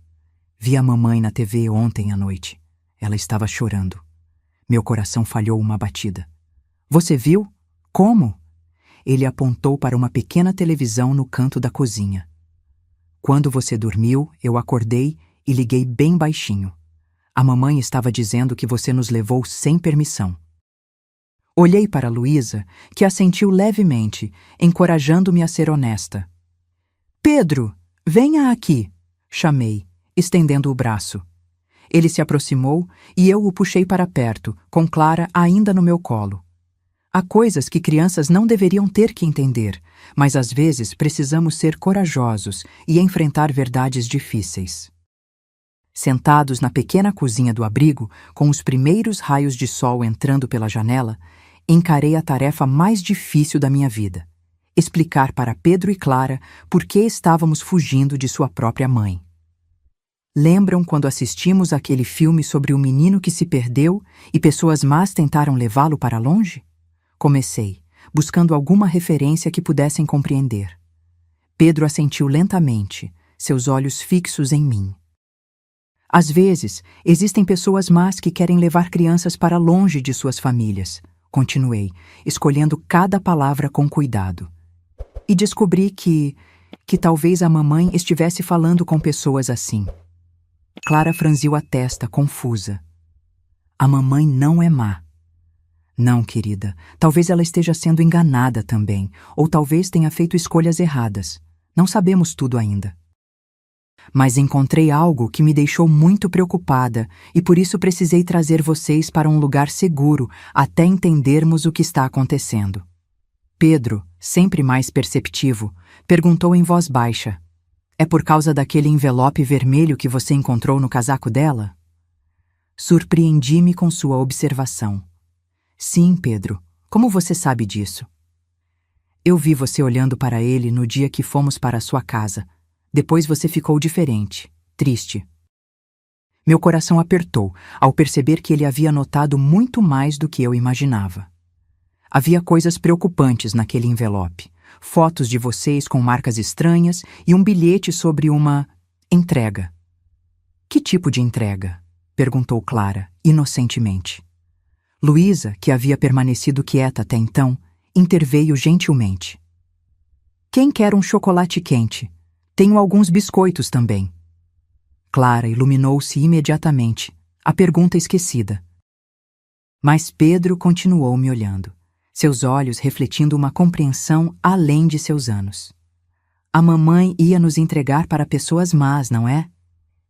vi a mamãe na TV ontem à noite. Ela estava chorando. Meu coração falhou uma batida. Você viu? Como? Ele apontou para uma pequena televisão no canto da cozinha. Quando você dormiu, eu acordei e liguei bem baixinho. A mamãe estava dizendo que você nos levou sem permissão. Olhei para Luísa, que assentiu levemente, encorajando-me a ser honesta. Pedro, venha aqui, chamei, estendendo o braço. Ele se aproximou e eu o puxei para perto, com Clara ainda no meu colo. Há coisas que crianças não deveriam ter que entender, mas às vezes precisamos ser corajosos e enfrentar verdades difíceis. Sentados na pequena cozinha do abrigo, com os primeiros raios de sol entrando pela janela, encarei a tarefa mais difícil da minha vida: explicar para Pedro e Clara por que estávamos fugindo de sua própria mãe. Lembram quando assistimos aquele filme sobre o menino que se perdeu e pessoas más tentaram levá-lo para longe? Comecei, buscando alguma referência que pudessem compreender. Pedro assentiu lentamente, seus olhos fixos em mim. Às vezes, existem pessoas más que querem levar crianças para longe de suas famílias. Continuei, escolhendo cada palavra com cuidado. E descobri que talvez a mamãe estivesse falando com pessoas assim. Clara franziu a testa, confusa. A mamãe não é má. Não, querida, talvez ela esteja sendo enganada também, ou talvez tenha feito escolhas erradas. Não sabemos tudo ainda. Mas encontrei algo que me deixou muito preocupada e por isso precisei trazer vocês para um lugar seguro até entendermos o que está acontecendo. Pedro, sempre mais perceptivo, perguntou em voz baixa: é por causa daquele envelope vermelho que você encontrou no casaco dela? Surpreendi-me com sua observação. Sim, Pedro. Como você sabe disso? Eu vi você olhando para ele no dia que fomos para a sua casa. Depois você ficou diferente, triste. Meu coração apertou ao perceber que ele havia notado muito mais do que eu imaginava. Havia coisas preocupantes naquele envelope. Fotos de vocês com marcas estranhas e um bilhete sobre uma entrega. Que tipo de entrega? Perguntou Clara, inocentemente. Luísa, que havia permanecido quieta até então, interveio gentilmente. Quem quer um chocolate quente? Tenho alguns biscoitos também. Clara iluminou-se imediatamente, a pergunta esquecida. Mas Pedro continuou me olhando, seus olhos refletindo uma compreensão além de seus anos. A mamãe ia nos entregar para pessoas más, não é?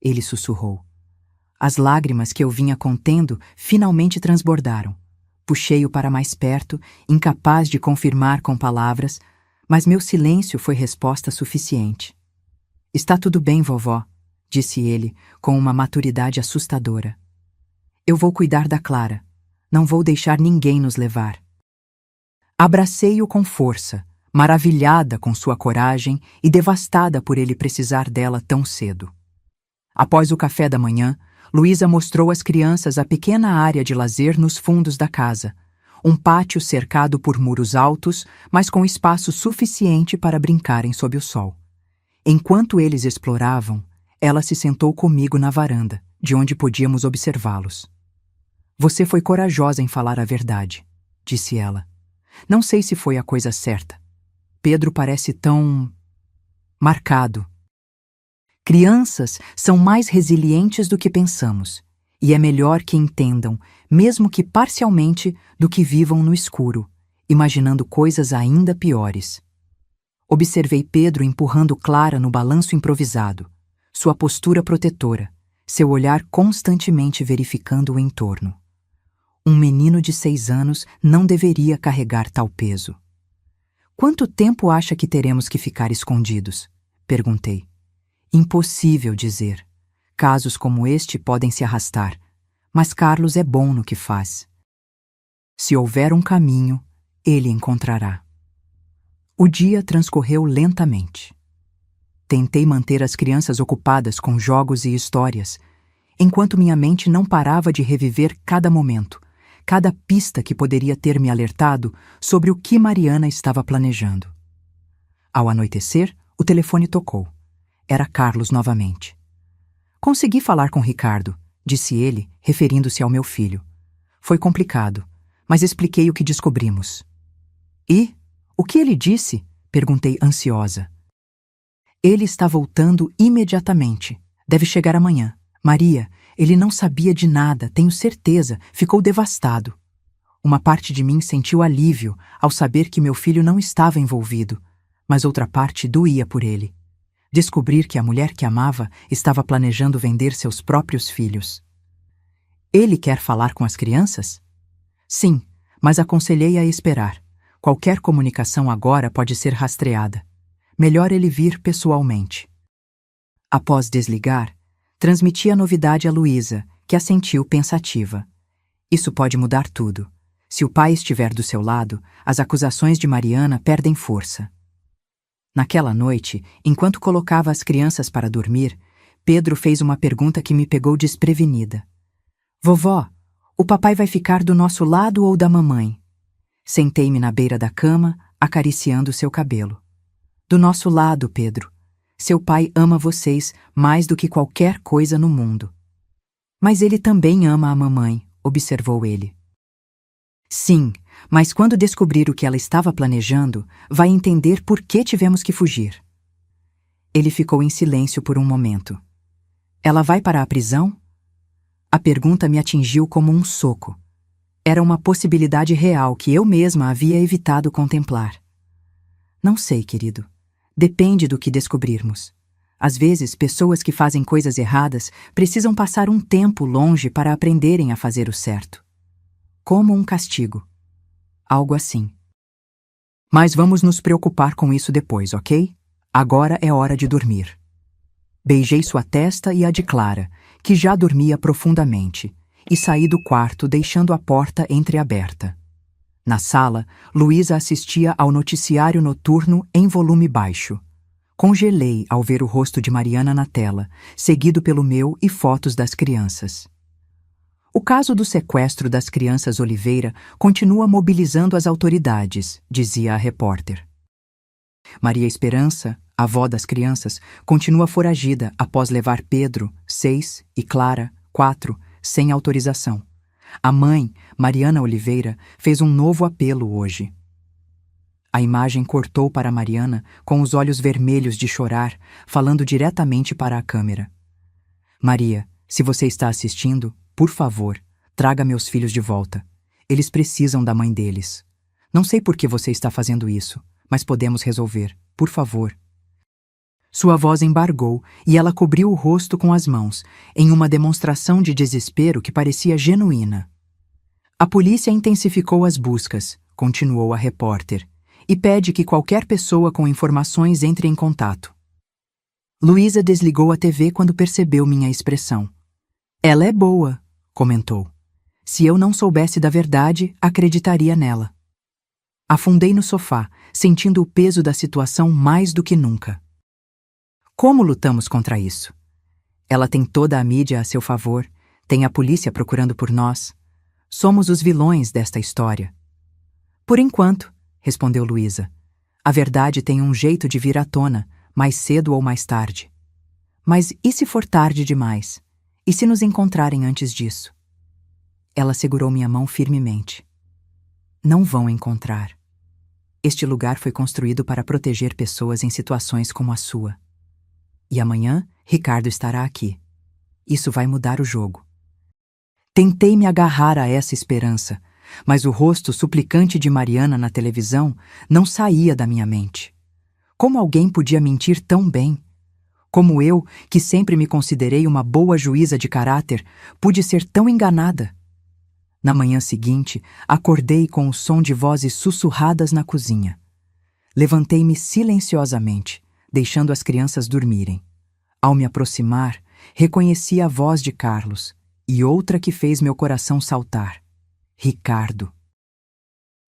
Ele sussurrou. As lágrimas que eu vinha contendo finalmente transbordaram. Puxei-o para mais perto, incapaz de confirmar com palavras, mas meu silêncio foi resposta suficiente. Está tudo bem, vovó, disse ele, com uma maturidade assustadora. Eu vou cuidar da Clara. Não vou deixar ninguém nos levar. Abracei-o com força, maravilhada com sua coragem e devastada por ele precisar dela tão cedo. Após o café da manhã, Luísa mostrou às crianças a pequena área de lazer nos fundos da casa, um pátio cercado por muros altos, mas com espaço suficiente para brincarem sob o sol. Enquanto eles exploravam, ela se sentou comigo na varanda, de onde podíamos observá-los. Você foi corajosa em falar a verdade, disse ela. Não sei se foi a coisa certa. Pedro parece tão marcado. Crianças são mais resilientes do que pensamos, e é melhor que entendam, mesmo que parcialmente, do que vivam no escuro, imaginando coisas ainda piores. Observei Pedro empurrando Clara no balanço improvisado, sua postura protetora, seu olhar constantemente verificando o entorno. Um menino de 6 anos não deveria carregar tal peso. Quanto tempo acha que teremos que ficar escondidos? Perguntei. Impossível dizer. Casos como este podem se arrastar, mas Carlos é bom no que faz. Se houver um caminho, ele encontrará. O dia transcorreu lentamente. Tentei manter as crianças ocupadas com jogos e histórias, enquanto minha mente não parava de reviver cada momento, cada pista que poderia ter me alertado sobre o que Mariana estava planejando. Ao anoitecer, o telefone tocou. Era Carlos novamente. Consegui falar com Ricardo, disse ele, referindo-se ao meu filho. Foi complicado, mas expliquei o que descobrimos. E? O que ele disse? Perguntei ansiosa. Ele está voltando imediatamente. Deve chegar amanhã. Maria, ele não sabia de nada, tenho certeza, ficou devastado. Uma parte de mim sentiu alívio ao saber que meu filho não estava envolvido, mas outra parte doía por ele. Descobrir que a mulher que amava estava planejando vender seus próprios filhos. Ele quer falar com as crianças? Sim, mas aconselhei a esperar. Qualquer comunicação agora pode ser rastreada. Melhor ele vir pessoalmente. Após desligar, transmiti a novidade a Luísa, que assentiu pensativa. Isso pode mudar tudo. Se o pai estiver do seu lado, as acusações de Mariana perdem força. Naquela noite, enquanto colocava as crianças para dormir, Pedro fez uma pergunta que me pegou desprevenida. Vovó, o papai vai ficar do nosso lado ou da mamãe? Sentei-me na beira da cama, acariciando seu cabelo. Do nosso lado, Pedro. Seu pai ama vocês mais do que qualquer coisa no mundo. Mas ele também ama a mamãe, observou ele. Sim, mas quando descobrir o que ela estava planejando, vai entender por que tivemos que fugir. Ele ficou em silêncio por um momento. Ela vai para a prisão? A pergunta me atingiu como um soco. Era uma possibilidade real que eu mesma havia evitado contemplar. Não sei, querido. Depende do que descobrirmos. Às vezes, pessoas que fazem coisas erradas precisam passar um tempo longe para aprenderem a fazer o certo. Como um castigo. Algo assim. Mas vamos nos preocupar com isso depois, ok? Agora é hora de dormir. Beijei sua testa e a de Clara, que já dormia profundamente, e saí do quarto deixando a porta entreaberta. Na sala, Luísa assistia ao noticiário noturno em volume baixo. Congelei ao ver o rosto de Mariana na tela, seguido pelo meu e fotos das crianças. O caso do sequestro das crianças Oliveira continua mobilizando as autoridades, dizia a repórter. Maria Esperança, avó das crianças, continua foragida após levar Pedro, 6, e Clara, 4, sem autorização. A mãe, Mariana Oliveira, fez um novo apelo hoje. A imagem cortou para Mariana com os olhos vermelhos de chorar, falando diretamente para a câmera. Maria, se você está assistindo, por favor, traga meus filhos de volta. Eles precisam da mãe deles. Não sei por que você está fazendo isso, mas podemos resolver, por favor. Sua voz embargou e ela cobriu o rosto com as mãos, em uma demonstração de desespero que parecia genuína. A polícia intensificou as buscas, continuou a repórter, e pede que qualquer pessoa com informações entre em contato. Luísa desligou a TV quando percebeu minha expressão. Ela é boa, comentou. Se eu não soubesse da verdade, acreditaria nela. Afundei no sofá, sentindo o peso da situação mais do que nunca. Como lutamos contra isso? Ela tem toda a mídia a seu favor, tem a polícia procurando por nós. Somos os vilões desta história. Por enquanto, respondeu Luísa, a verdade tem um jeito de vir à tona, mais cedo ou mais tarde. Mas e se for tarde demais? E se nos encontrarem antes disso? Ela segurou minha mão firmemente. Não vão encontrar. Este lugar foi construído para proteger pessoas em situações como a sua. E amanhã, Ricardo estará aqui. Isso vai mudar o jogo. Tentei me agarrar a essa esperança, mas o rosto suplicante de Mariana na televisão não saía da minha mente. Como alguém podia mentir tão bem? Como eu, que sempre me considerei uma boa juíza de caráter, pude ser tão enganada? Na manhã seguinte, acordei com o som de vozes sussurradas na cozinha. Levantei-me silenciosamente, deixando as crianças dormirem. Ao me aproximar, reconheci a voz de Carlos e outra que fez meu coração saltar. Ricardo.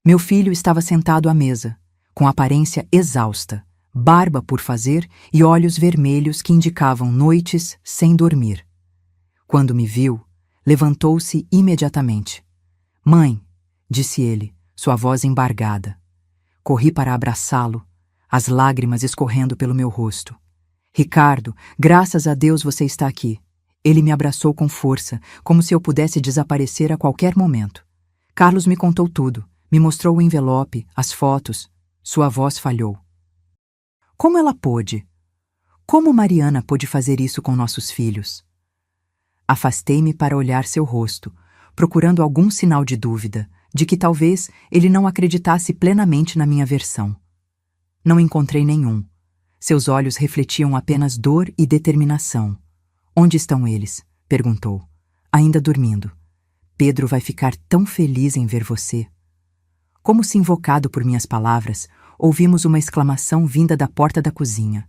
Meu filho estava sentado à mesa, com aparência exausta, barba por fazer e olhos vermelhos que indicavam noites sem dormir. Quando me viu, levantou-se imediatamente. Mãe, disse ele, sua voz embargada. Corri para abraçá-lo, as lágrimas escorrendo pelo meu rosto. Ricardo, graças a Deus você está aqui. Ele me abraçou com força, como se eu pudesse desaparecer a qualquer momento. Carlos me contou tudo, me mostrou o envelope, as fotos. Sua voz falhou. Como ela pôde? Como Mariana pôde fazer isso com nossos filhos? Afastei-me para olhar seu rosto, procurando algum sinal de dúvida, de que talvez ele não acreditasse plenamente na minha versão. Não encontrei nenhum. Seus olhos refletiam apenas dor e determinação. Onde estão eles? Perguntou. Ainda dormindo. Pedro vai ficar tão feliz em ver você. Como se invocado por minhas palavras, ouvimos uma exclamação vinda da porta da cozinha.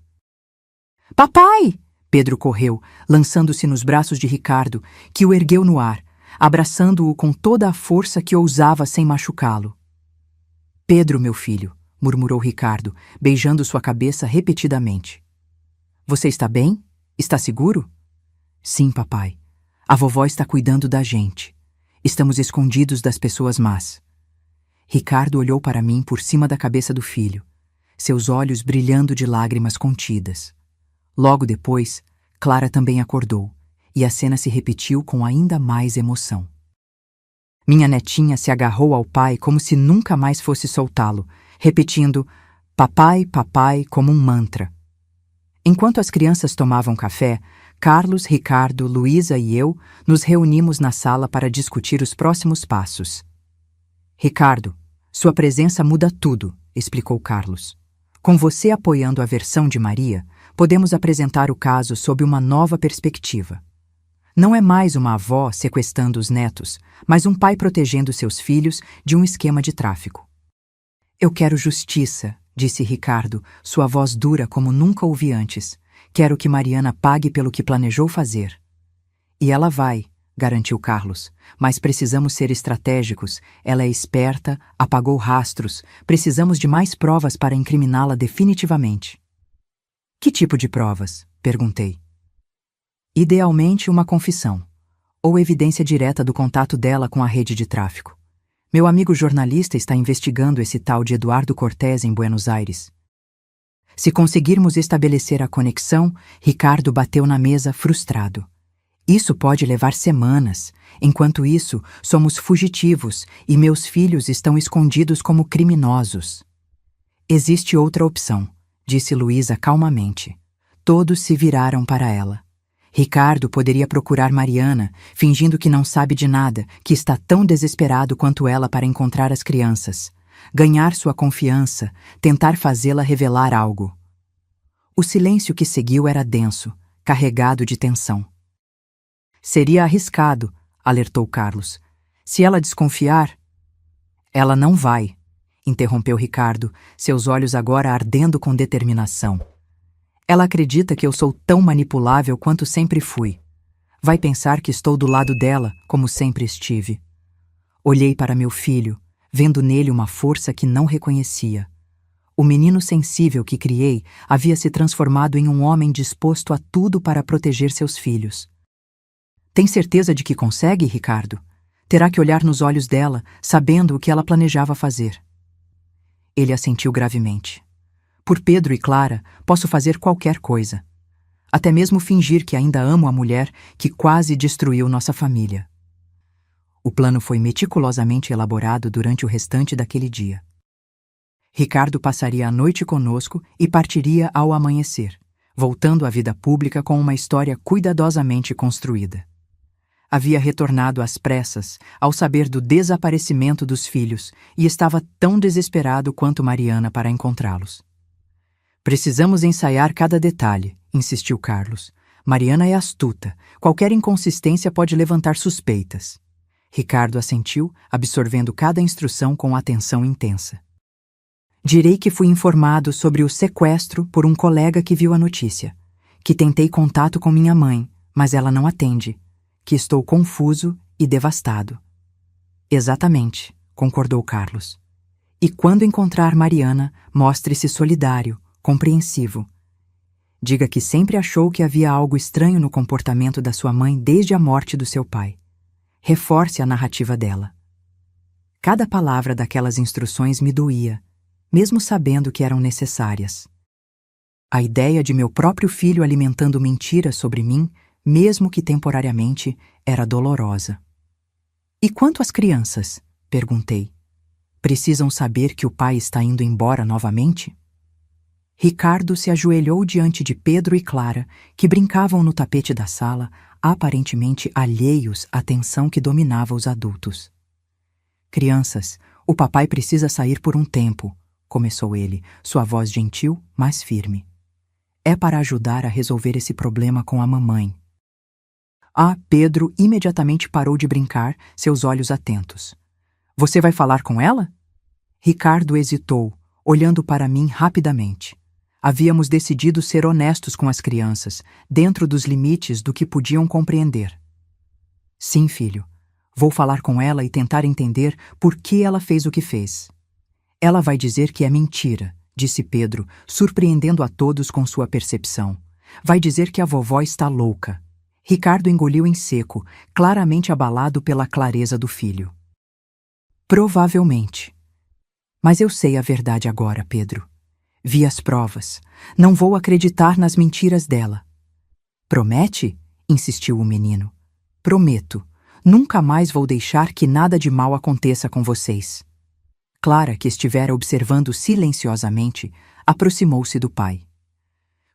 Papai! Pedro correu, lançando-se nos braços de Ricardo, que o ergueu no ar, abraçando-o com toda a força que ousava sem machucá-lo. Pedro, meu filho, murmurou Ricardo, beijando sua cabeça repetidamente. Você está bem? Está seguro? Sim, papai. A vovó está cuidando da gente. Estamos escondidos das pessoas más. Ricardo olhou para mim por cima da cabeça do filho, seus olhos brilhando de lágrimas contidas. Logo depois, Clara também acordou, e a cena se repetiu com ainda mais emoção. Minha netinha se agarrou ao pai como se nunca mais fosse soltá-lo, repetindo papai, papai como um mantra. Enquanto as crianças tomavam café, Carlos, Ricardo, Luísa e eu nos reunimos na sala para discutir os próximos passos. Ricardo, sua presença muda tudo, explicou Carlos. Com você apoiando a versão de Maria, podemos apresentar o caso sob uma nova perspectiva. Não é mais uma avó sequestrando os netos, mas um pai protegendo seus filhos de um esquema de tráfico. Eu quero justiça, disse Ricardo, sua voz dura como nunca ouvi antes. Quero que Mariana pague pelo que planejou fazer. E ela vai, garantiu Carlos, mas precisamos ser estratégicos. Ela é esperta, apagou rastros, precisamos de mais provas para incriminá-la definitivamente. Que tipo de provas? Perguntei. Idealmente uma confissão, ou evidência direta do contato dela com a rede de tráfico. Meu amigo jornalista está investigando esse tal de Eduardo Cortés em Buenos Aires. Se conseguirmos estabelecer a conexão, Ricardo bateu na mesa frustrado. Isso pode levar semanas. Enquanto isso, somos fugitivos e meus filhos estão escondidos como criminosos. Existe outra opção, disse Luísa calmamente. Todos se viraram para ela. Ricardo poderia procurar Mariana, fingindo que não sabe de nada, que está tão desesperado quanto ela para encontrar as crianças. Ganhar sua confiança, tentar fazê-la revelar algo. O silêncio que seguiu era denso, carregado de tensão. Seria arriscado, alertou Carlos. Se ela desconfiar... Ela não vai, interrompeu Ricardo, seus olhos agora ardendo com determinação. Ela acredita que eu sou tão manipulável quanto sempre fui. Vai pensar que estou do lado dela, como sempre estive. Olhei para meu filho, vendo nele uma força que não reconhecia. O menino sensível que criei havia se transformado em um homem disposto a tudo para proteger seus filhos. Tem certeza de que consegue, Ricardo? Terá que olhar nos olhos dela, sabendo o que ela planejava fazer. Ele assentiu gravemente. Por Pedro e Clara, posso fazer qualquer coisa. Até mesmo fingir que ainda amo a mulher que quase destruiu nossa família. O plano foi meticulosamente elaborado durante o restante daquele dia. Ricardo passaria a noite conosco e partiria ao amanhecer, voltando à vida pública com uma história cuidadosamente construída. Havia retornado às pressas ao saber do desaparecimento dos filhos e estava tão desesperado quanto Mariana para encontrá-los. Precisamos ensaiar cada detalhe, insistiu Carlos. Mariana é astuta. Qualquer inconsistência pode levantar suspeitas. Ricardo assentiu, absorvendo cada instrução com atenção intensa. Direi que fui informado sobre o sequestro por um colega que viu a notícia, que tentei contato com minha mãe, mas ela não atende, que estou confuso e devastado. Exatamente, concordou Carlos. E quando encontrar Mariana, mostre-se solidário, compreensivo. Diga que sempre achou que havia algo estranho no comportamento da sua mãe desde a morte do seu pai. Reforce a narrativa dela. Cada palavra daquelas instruções me doía, mesmo sabendo que eram necessárias. A ideia de meu próprio filho alimentando mentiras sobre mim, mesmo que temporariamente, era dolorosa. E quanto às crianças? Perguntei. Precisam saber que o pai está indo embora novamente? Ricardo se ajoelhou diante de Pedro e Clara, que brincavam no tapete da sala, aparentemente alheios à tensão que dominava os adultos. Crianças, o papai precisa sair por um tempo, começou ele, sua voz gentil, mas firme. É para ajudar a resolver esse problema com a mamãe. Pedro imediatamente parou de brincar, seus olhos atentos. Você vai falar com ela? Ricardo hesitou, olhando para mim rapidamente. Havíamos decidido ser honestos com as crianças, dentro dos limites do que podiam compreender. Sim, filho. Vou falar com ela e tentar entender por que ela fez o que fez. Ela vai dizer que é mentira, disse Pedro, surpreendendo a todos com sua percepção. Vai dizer que a vovó está louca. Ricardo engoliu em seco, claramente abalado pela clareza do filho. Provavelmente. Mas eu sei a verdade agora, Pedro. Vi as provas. Não vou acreditar nas mentiras dela. Promete? Insistiu o menino. Prometo. Nunca mais vou deixar que nada de mal aconteça com vocês. Clara, que estivera observando silenciosamente, aproximou-se do pai.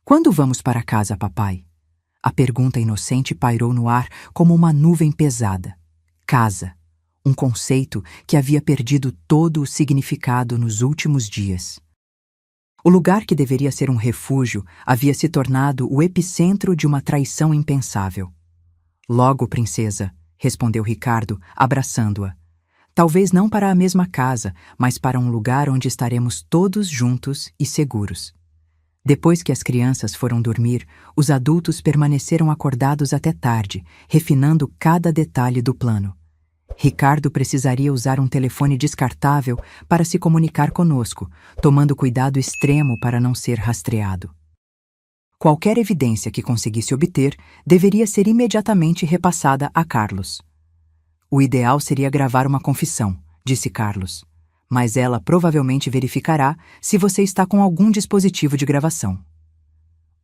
Quando vamos para casa, papai? A pergunta inocente pairou no ar como uma nuvem pesada. Casa. Um conceito que havia perdido todo o significado nos últimos dias. O lugar que deveria ser um refúgio havia se tornado o epicentro de uma traição impensável. Logo, princesa, respondeu Ricardo, abraçando-a. Talvez não para a mesma casa, mas para um lugar onde estaremos todos juntos e seguros. Depois que as crianças foram dormir, os adultos permaneceram acordados até tarde, refinando cada detalhe do plano. Ricardo precisaria usar um telefone descartável para se comunicar conosco, tomando cuidado extremo para não ser rastreado. Qualquer evidência que conseguisse obter deveria ser imediatamente repassada a Carlos. O ideal seria gravar uma confissão, disse Carlos. Mas ela provavelmente verificará se você está com algum dispositivo de gravação.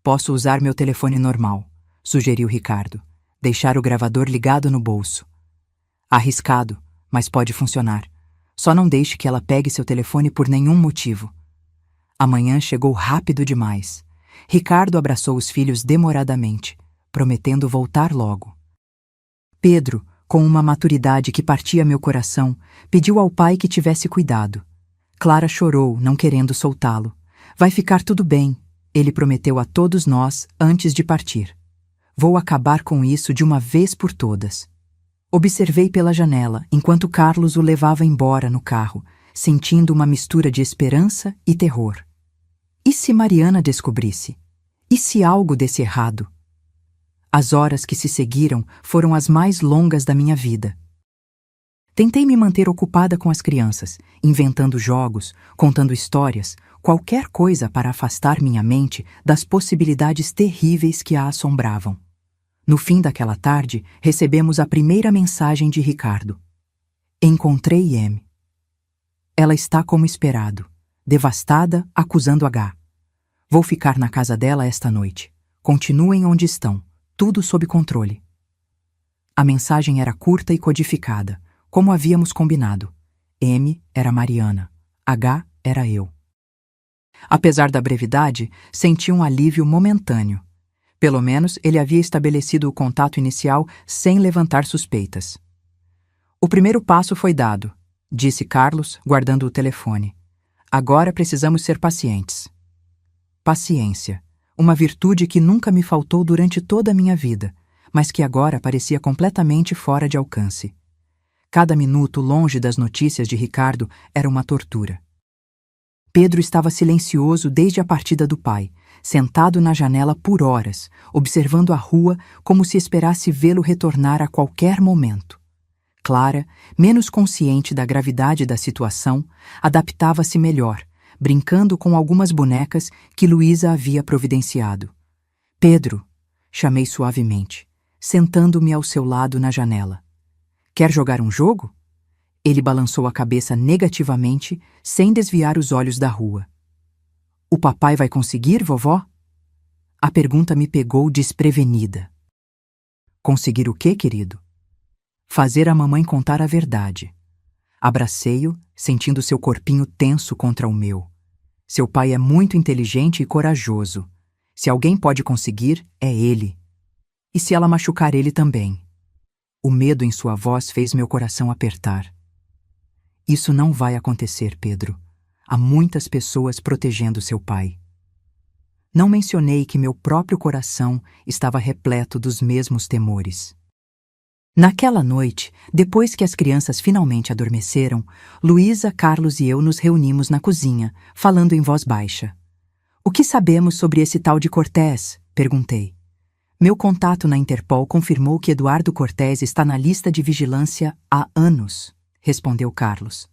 Posso usar meu telefone normal, sugeriu Ricardo. Deixar o gravador ligado no bolso. Arriscado, mas pode funcionar. Só não deixe que ela pegue seu telefone por nenhum motivo. A manhã chegou rápido demais. Ricardo abraçou os filhos demoradamente, prometendo voltar logo. Pedro, com uma maturidade que partia meu coração, pediu ao pai que tivesse cuidado. Clara chorou, não querendo soltá-lo. Vai ficar tudo bem, Ele prometeu a todos nós antes de partir. Vou acabar com isso de uma vez por todas. Observei pela janela enquanto Carlos o levava embora no carro, sentindo uma mistura de esperança e terror. E se Mariana descobrisse? E se algo desse errado? As horas que se seguiram foram as mais longas da minha vida. Tentei me manter ocupada com as crianças, inventando jogos, contando histórias, qualquer coisa para afastar minha mente das possibilidades terríveis que a assombravam. No fim daquela tarde, recebemos a primeira mensagem de Ricardo. Encontrei M. Ela está como esperado, devastada, acusando H. Vou ficar na casa dela esta noite. Continuem onde estão, tudo sob controle. A mensagem era curta e codificada, como havíamos combinado. M era Mariana, H era eu. Apesar da brevidade, senti um alívio momentâneo. Pelo menos ele havia estabelecido o contato inicial sem levantar suspeitas. O primeiro passo foi dado, disse Carlos, guardando o telefone. Agora precisamos ser pacientes. Paciência, uma virtude que nunca me faltou durante toda a minha vida, mas que agora parecia completamente fora de alcance. Cada minuto longe das notícias de Ricardo era uma tortura. Pedro estava silencioso desde a partida do pai, sentado na janela por horas, observando a rua como se esperasse vê-lo retornar a qualquer momento. Clara, menos consciente da gravidade da situação, adaptava-se melhor, brincando com algumas bonecas que Luísa havia providenciado. Pedro, chamei suavemente, sentando-me ao seu lado na janela. Quer jogar um jogo? Ele balançou a cabeça negativamente, sem desviar os olhos da rua. O papai vai conseguir, vovó? A pergunta me pegou desprevenida. Conseguir o quê, querido? Fazer a mamãe contar a verdade. Abracei-o, sentindo seu corpinho tenso contra o meu. Seu pai é muito inteligente e corajoso. Se alguém pode conseguir, é ele. E se ela machucar ele também? O medo em sua voz fez meu coração apertar. Isso não vai acontecer, Pedro. Há muitas pessoas protegendo seu pai. Não mencionei que meu próprio coração estava repleto dos mesmos temores. Naquela noite, depois que as crianças finalmente adormeceram, Luísa, Carlos e eu nos reunimos na cozinha, falando em voz baixa. O que sabemos sobre esse tal de Cortés? Perguntei. Meu contato na Interpol confirmou que Eduardo Cortés está na lista de vigilância há anos, respondeu Carlos.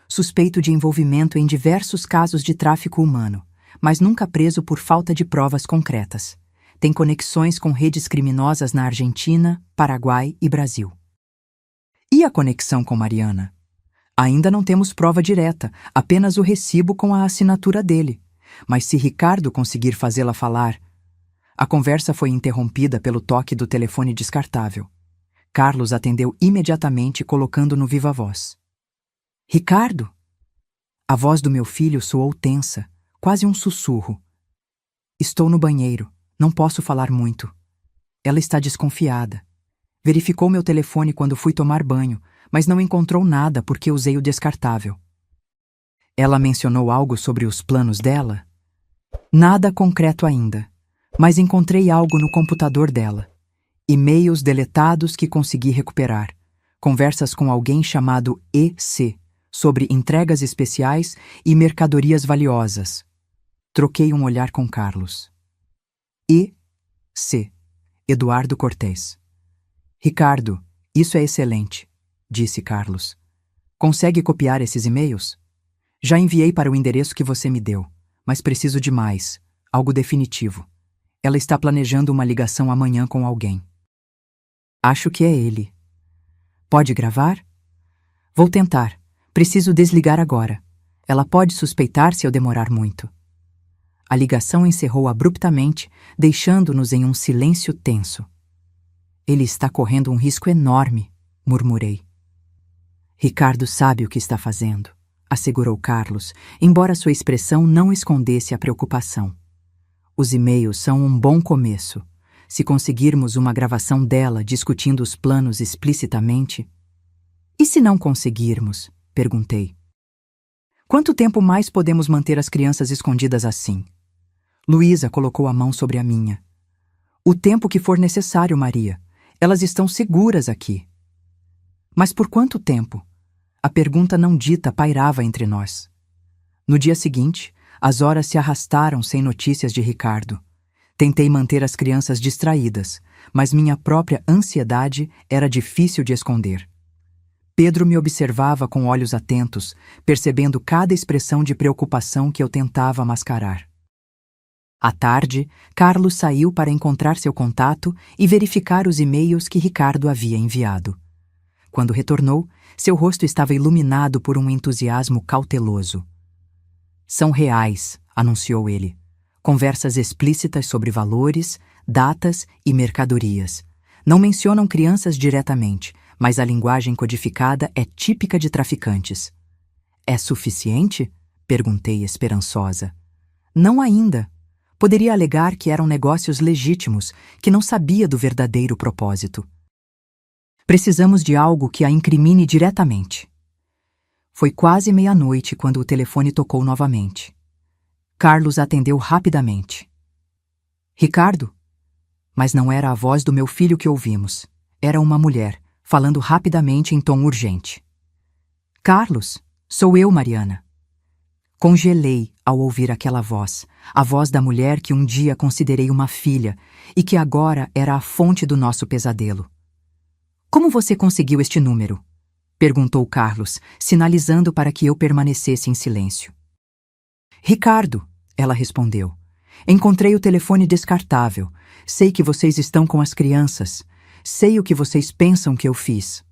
Suspeito de envolvimento em diversos casos de tráfico humano, mas nunca preso por falta de provas concretas. Tem conexões com redes criminosas na Argentina, Paraguai e Brasil. E a conexão com Mariana? Ainda não temos prova direta, apenas o recibo com a assinatura dele. Mas se Ricardo conseguir fazê-la falar... A conversa foi interrompida pelo toque do telefone descartável. Carlos atendeu imediatamente, colocando no viva-voz. Ricardo? A voz do meu filho soou tensa, quase um sussurro. Estou no banheiro, não posso falar muito. Ela está desconfiada. Verificou meu telefone quando fui tomar banho, mas não encontrou nada porque usei o descartável. Ela mencionou algo sobre os planos dela? Nada concreto ainda, mas encontrei algo no computador dela. E-mails deletados que consegui recuperar. Conversas com alguém chamado EC, sobre entregas especiais e mercadorias valiosas. Troquei um olhar com Carlos. EC. Eduardo Cortés. Ricardo, isso é excelente, disse Carlos. Consegue copiar esses e-mails? Já enviei para o endereço que você me deu, mas preciso de mais, algo definitivo. Ela está planejando uma ligação amanhã com alguém. Acho que é ele. Pode gravar? Vou tentar. Preciso desligar agora. Ela pode suspeitar se eu demorar muito. A ligação encerrou abruptamente, deixando-nos em um silêncio tenso. Ele está correndo um risco enorme, murmurei. Ricardo sabe o que está fazendo, assegurou Carlos, embora sua expressão não escondesse a preocupação. Os e-mails são um bom começo. Se conseguirmos uma gravação dela discutindo os planos explicitamente... E se não conseguirmos? Perguntei. Quanto tempo mais podemos manter as crianças escondidas assim? Luísa colocou a mão sobre a minha. O tempo que for necessário, Maria. Elas estão seguras aqui. Mas por quanto tempo? A pergunta não dita pairava entre nós. No dia seguinte, as horas se arrastaram sem notícias de Ricardo. Tentei manter as crianças distraídas, mas minha própria ansiedade era difícil de esconder. Pedro me observava com olhos atentos, percebendo cada expressão de preocupação que eu tentava mascarar. À tarde, Carlos saiu para encontrar seu contato e verificar os e-mails que Ricardo havia enviado. Quando retornou, seu rosto estava iluminado por um entusiasmo cauteloso. São reais, anunciou ele. Conversas explícitas sobre valores, datas e mercadorias. Não mencionam crianças diretamente, mas a linguagem codificada é típica de traficantes. É suficiente? Perguntei esperançosa. Não ainda. Poderia alegar que eram negócios legítimos, que não sabia do verdadeiro propósito. Precisamos de algo que a incrimine diretamente. Foi quase meia-noite quando o telefone tocou novamente. Carlos atendeu rapidamente. Ricardo? Mas não era a voz do meu filho que ouvimos. Era uma mulher, falando rapidamente em tom urgente. Carlos, sou eu, Mariana. Congelei ao ouvir aquela voz, a voz da mulher que um dia considerei uma filha e que agora era a fonte do nosso pesadelo. Como você conseguiu este número? Perguntou Carlos, sinalizando para que eu permanecesse em silêncio. Ricardo, ela respondeu. Encontrei o telefone descartável. Sei que vocês estão com as crianças. Sei o que vocês pensam que eu fiz.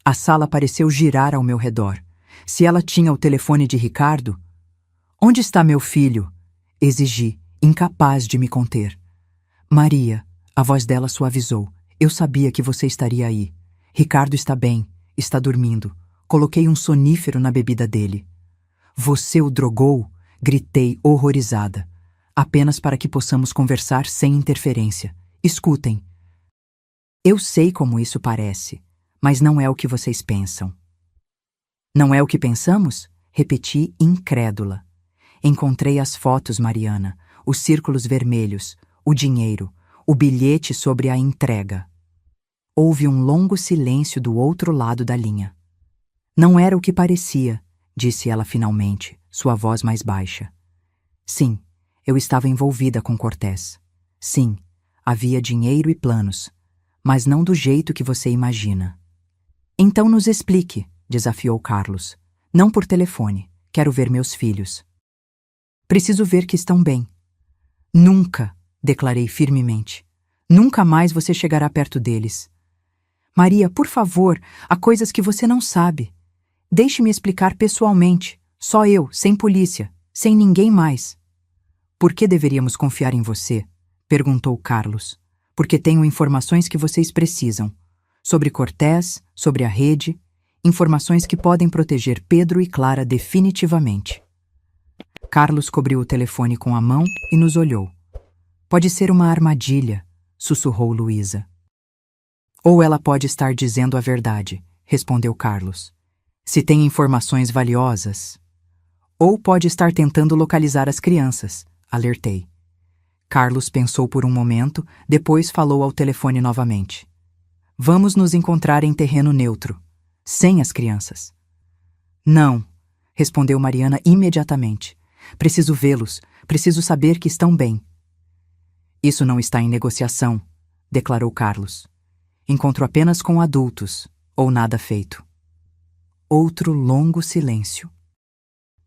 A sala pareceu girar ao meu redor. Se ela tinha o telefone de Ricardo... Onde está meu filho? Exigi, incapaz de me conter. Maria, a voz dela suavizou. Eu sabia que você estaria aí. Ricardo está bem, está dormindo. Coloquei um sonífero na bebida dele. Você o drogou? Gritei horrorizada. Apenas para que possamos conversar sem interferência. Escutem. Eu sei como isso parece, mas não é o que vocês pensam. Não é o que pensamos? Repeti, incrédula. Encontrei as fotos, Mariana, os círculos vermelhos, o dinheiro, o bilhete sobre a entrega. Houve um longo silêncio do outro lado da linha. Não era o que parecia, disse ela finalmente, sua voz mais baixa. Sim, eu estava envolvida com Cortés. Sim, havia dinheiro e planos, mas não do jeito que você imagina. Então nos explique, desafiou Carlos. Não por telefone, quero ver meus filhos. Preciso ver que estão bem. Nunca, declarei firmemente. Nunca mais você chegará perto deles. Maria, por favor, há coisas que você não sabe. Deixe-me explicar pessoalmente, só eu, sem polícia, sem ninguém mais. Por que deveríamos confiar em você? Perguntou Carlos. Porque tenho informações que vocês precisam. Sobre Cortés, sobre a rede, informações que podem proteger Pedro e Clara definitivamente. Carlos cobriu o telefone com a mão e nos olhou. Pode ser uma armadilha, sussurrou Luísa. Ou ela pode estar dizendo a verdade, respondeu Carlos. Se tem informações valiosas. Ou pode estar tentando localizar as crianças, alertei. Carlos pensou por um momento, depois falou ao telefone novamente. Vamos nos encontrar em terreno neutro, sem as crianças. Não, respondeu Mariana imediatamente. Preciso vê-los, preciso saber que estão bem. Isso não está em negociação, declarou Carlos. Encontro apenas com adultos, ou nada feito. Outro longo silêncio.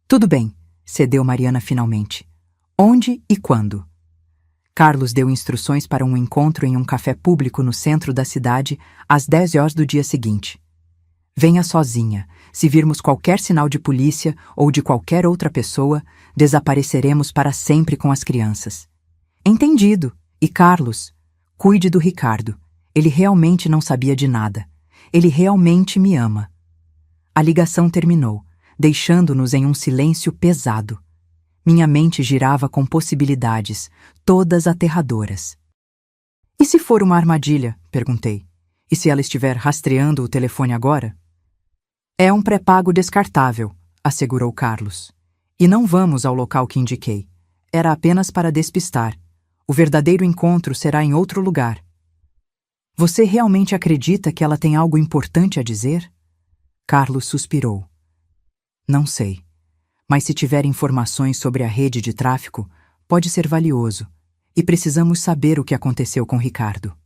Tudo bem, cedeu Mariana finalmente. Onde e quando? Carlos deu instruções para um encontro em um café público no centro da cidade às 10 horas do dia seguinte. Venha sozinha. Se virmos qualquer sinal de polícia ou de qualquer outra pessoa, desapareceremos para sempre com as crianças. Entendido. E Carlos, cuide do Ricardo. Ele realmente não sabia de nada. Ele realmente me ama. A ligação terminou, deixando-nos em um silêncio pesado. Minha mente girava com possibilidades, todas aterradoras. E se for uma armadilha? Perguntei. E se ela estiver rastreando o telefone agora? É um pré-pago descartável, assegurou Carlos. E não vamos ao local que indiquei. Era apenas para despistar. O verdadeiro encontro será em outro lugar. Você realmente acredita que ela tem algo importante a dizer? Carlos suspirou. Não sei. Mas se tiver informações sobre a rede de tráfico, pode ser valioso. E precisamos saber o que aconteceu com Ricardo.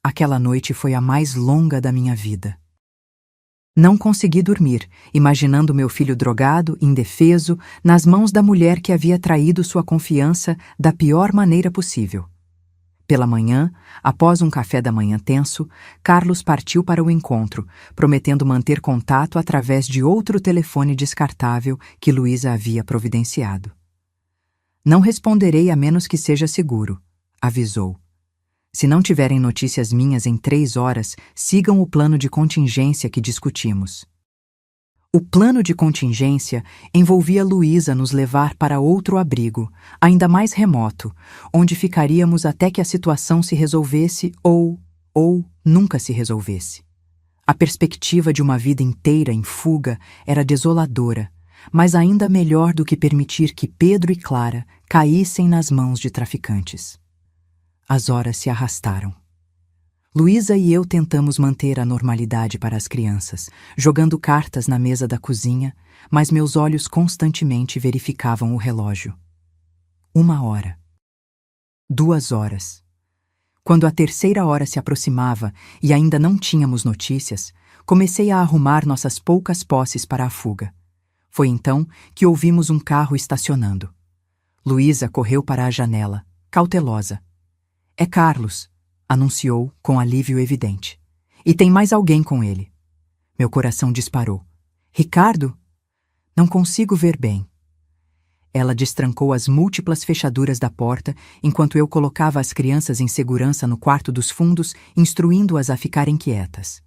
Aquela noite foi a mais longa da minha vida. Não consegui dormir, imaginando meu filho drogado, indefeso, nas mãos da mulher que havia traído sua confiança da pior maneira possível. Pela manhã, após um café da manhã tenso, Carlos partiu para o encontro, prometendo manter contato através de outro telefone descartável que Luísa havia providenciado. Não responderei a menos que seja seguro, avisou. Se não tiverem notícias minhas em 3 horas, sigam o plano de contingência que discutimos. O plano de contingência envolvia Luísa nos levar para outro abrigo, ainda mais remoto, onde ficaríamos até que a situação se resolvesse ou nunca se resolvesse. A perspectiva de uma vida inteira em fuga era desoladora, mas ainda melhor do que permitir que Pedro e Clara caíssem nas mãos de traficantes. As horas se arrastaram. Luísa e eu tentamos manter a normalidade para as crianças, jogando cartas na mesa da cozinha, mas meus olhos constantemente verificavam o relógio. 1 hora. 2 horas. Quando a 3ª hora se aproximava e ainda não tínhamos notícias, comecei a arrumar nossas poucas posses para a fuga. Foi então que ouvimos um carro estacionando. Luísa correu para a janela, cautelosa. É Carlos, anunciou com alívio evidente. E tem mais alguém com ele. Meu coração disparou. Ricardo? Não consigo ver bem. Ela destrancou as múltiplas fechaduras da porta enquanto eu colocava as crianças em segurança no quarto dos fundos, instruindo-as a ficarem quietas.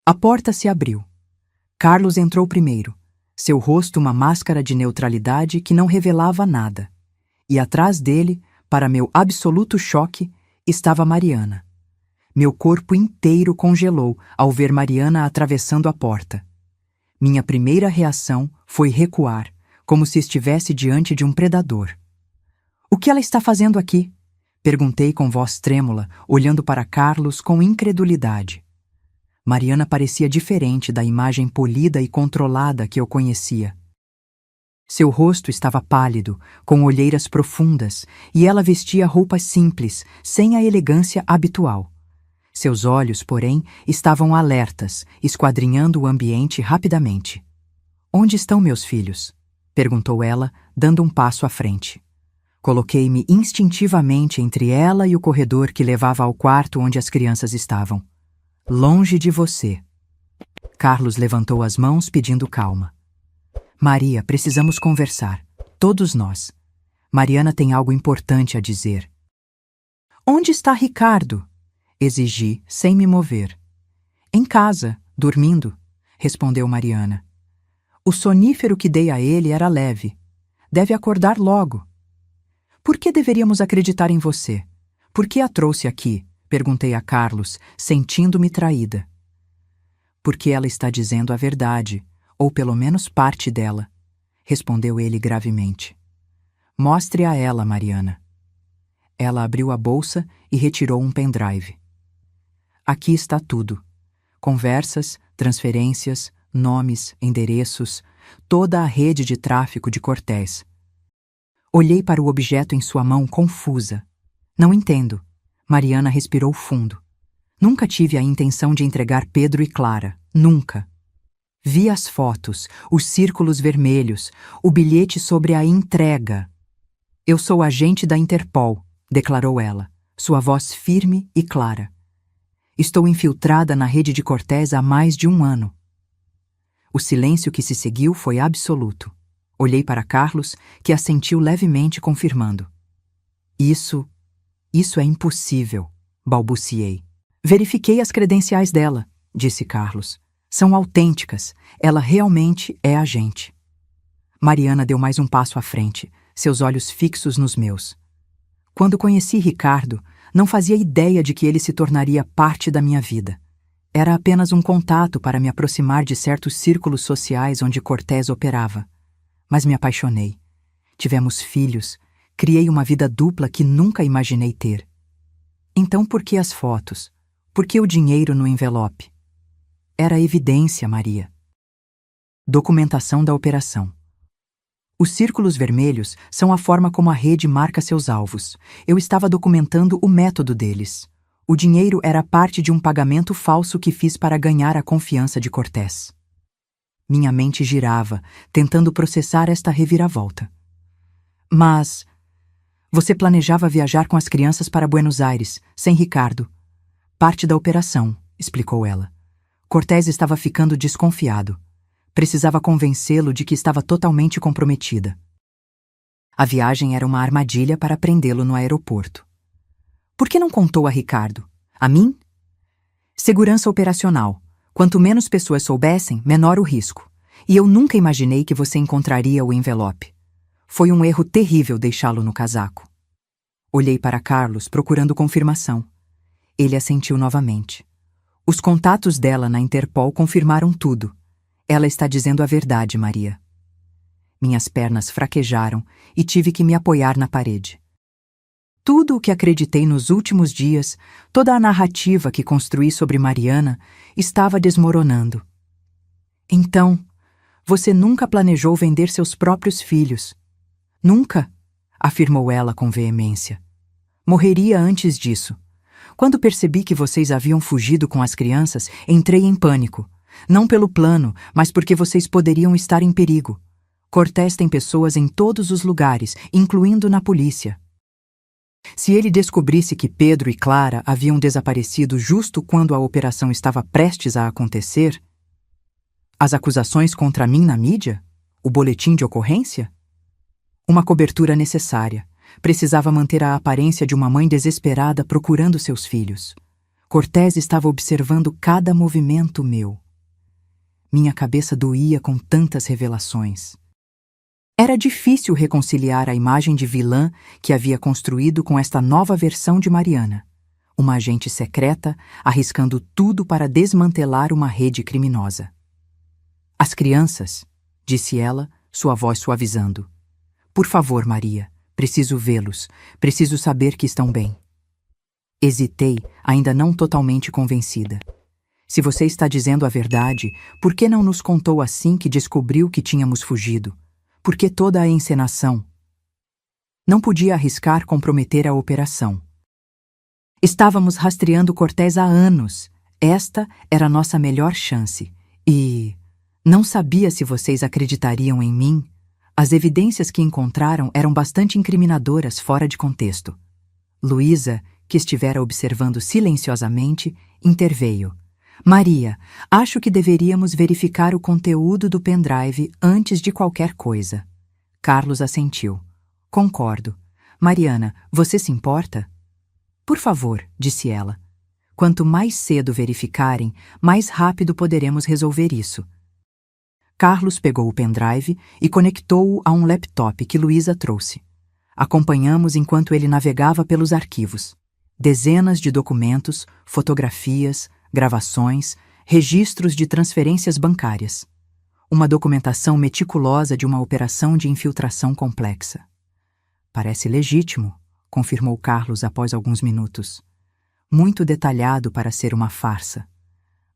A porta se abriu. Carlos entrou primeiro, seu rosto uma máscara de neutralidade que não revelava nada. E atrás dele, para meu absoluto choque, estava Mariana. Meu corpo inteiro congelou ao ver Mariana atravessando a porta. Minha primeira reação foi recuar, como se estivesse diante de um predador. O que ela está fazendo aqui? Perguntei com voz trêmula, olhando para Carlos com incredulidade. Mariana parecia diferente da imagem polida e controlada que eu conhecia. Seu rosto estava pálido, com olheiras profundas, e ela vestia roupas simples, sem a elegância habitual. Seus olhos, porém, estavam alertas, esquadrinhando o ambiente rapidamente. Onde estão meus filhos? Perguntou ela, dando um passo à frente. Coloquei-me instintivamente entre ela e o corredor que levava ao quarto onde as crianças estavam. Longe de você. Carlos levantou as mãos pedindo calma. Maria, precisamos conversar. Todos nós. Mariana tem algo importante a dizer. Onde está Ricardo? Exigi, sem me mover. Em casa, dormindo, respondeu Mariana. O sonífero que dei a ele era leve. Deve acordar logo. Por que deveríamos acreditar em você? Por que a trouxe aqui? Perguntei a Carlos, sentindo-me traída. Porque ela está dizendo a verdade, ou pelo menos parte dela, respondeu ele gravemente. Mostre a ela, Mariana. Ela abriu a bolsa e retirou um pendrive. Aqui está tudo. Conversas, transferências, nomes, endereços, toda a rede de tráfico de Cortés. Olhei para o objeto em sua mão confusa. Não entendo. Mariana respirou fundo. Nunca tive a intenção de entregar Pedro e Clara. Nunca. Vi as fotos, os círculos vermelhos, o bilhete sobre a entrega. Eu sou agente da Interpol, declarou ela, sua voz firme e clara. Estou infiltrada na rede de Cortés há mais de 1 ano. O silêncio que se seguiu foi absoluto. Olhei para Carlos, que assentiu levemente, confirmando. Isso é impossível, balbuciei. Verifiquei as credenciais dela, disse Carlos. São autênticas. Ela realmente é agente. Mariana deu mais um passo à frente, seus olhos fixos nos meus. Quando conheci Ricardo, não fazia ideia de que ele se tornaria parte da minha vida. Era apenas um contato para me aproximar de certos círculos sociais onde Cortés operava. Mas me apaixonei. tivemos filhos, criei uma vida dupla que nunca imaginei ter. Então por que as fotos? Por que o dinheiro no envelope? Era evidência, Maria. Documentação da operação. Os círculos vermelhos são a forma como a rede marca seus alvos. Eu estava documentando o método deles. O dinheiro era parte de um pagamento falso que fiz para ganhar a confiança de Cortés. Minha mente girava, tentando processar esta reviravolta. Mas você planejava viajar com as crianças para Buenos Aires, sem Ricardo. Parte da operação, explicou ela. Cortés estava ficando desconfiado. Precisava convencê-lo de que estava totalmente comprometida. A viagem era uma armadilha para prendê-lo no aeroporto. Por que não contou a Ricardo? A mim? Segurança operacional. Quanto menos pessoas soubessem, menor o risco. E eu nunca imaginei que você encontraria o envelope. Foi um erro terrível deixá-lo no casaco. Olhei para Carlos, procurando confirmação. Ele assentiu novamente. Os contatos dela na Interpol confirmaram tudo. Ela está dizendo a verdade, Maria. Minhas pernas fraquejaram e tive que me apoiar na parede. Tudo o que acreditei nos últimos dias, toda a narrativa que construí sobre Mariana, estava desmoronando. Então, você nunca planejou vender seus próprios filhos. Nunca, afirmou ela com veemência. Morreria antes disso. Quando percebi que vocês haviam fugido com as crianças, entrei em pânico. Não pelo plano, mas porque vocês poderiam estar em perigo. Cortés tem pessoas em todos os lugares, incluindo na polícia. Se ele descobrisse que Pedro e Clara haviam desaparecido justo quando a operação estava prestes a acontecer, as acusações contra mim na mídia? O boletim de ocorrência? Uma cobertura necessária. Precisava manter a aparência de uma mãe desesperada procurando seus filhos. Cortés estava observando cada movimento meu. Minha cabeça doía com tantas revelações. Era difícil reconciliar a imagem de vilã que havia construído com esta nova versão de Mariana, uma agente secreta arriscando tudo para desmantelar uma rede criminosa. As crianças, disse ela, sua voz suavizando. Por favor, Maria, preciso vê-los, preciso saber que estão bem. Hesitei, ainda não totalmente convencida. Se você está dizendo a verdade, por que não nos contou assim que descobriu que tínhamos fugido? Por que toda a encenação? Não podia arriscar comprometer a operação. Estávamos rastreando Cortés há anos. Esta era a nossa melhor chance. E não sabia se vocês acreditariam em mim. As evidências que encontraram eram bastante incriminadoras fora de contexto. Luísa, que estivera observando silenciosamente, interveio. Maria, acho que deveríamos verificar o conteúdo do pendrive antes de qualquer coisa. Carlos assentiu. Concordo. Mariana, você se importa? Por favor, disse ela. Quanto mais cedo verificarem, mais rápido poderemos resolver isso. Carlos pegou o pendrive e conectou-o a um laptop que Luísa trouxe. Acompanhamos enquanto ele navegava pelos arquivos. Dezenas de documentos, fotografias, gravações, registros de transferências bancárias. Uma documentação meticulosa de uma operação de infiltração complexa. Parece legítimo, confirmou Carlos após alguns minutos. Muito detalhado para ser uma farsa.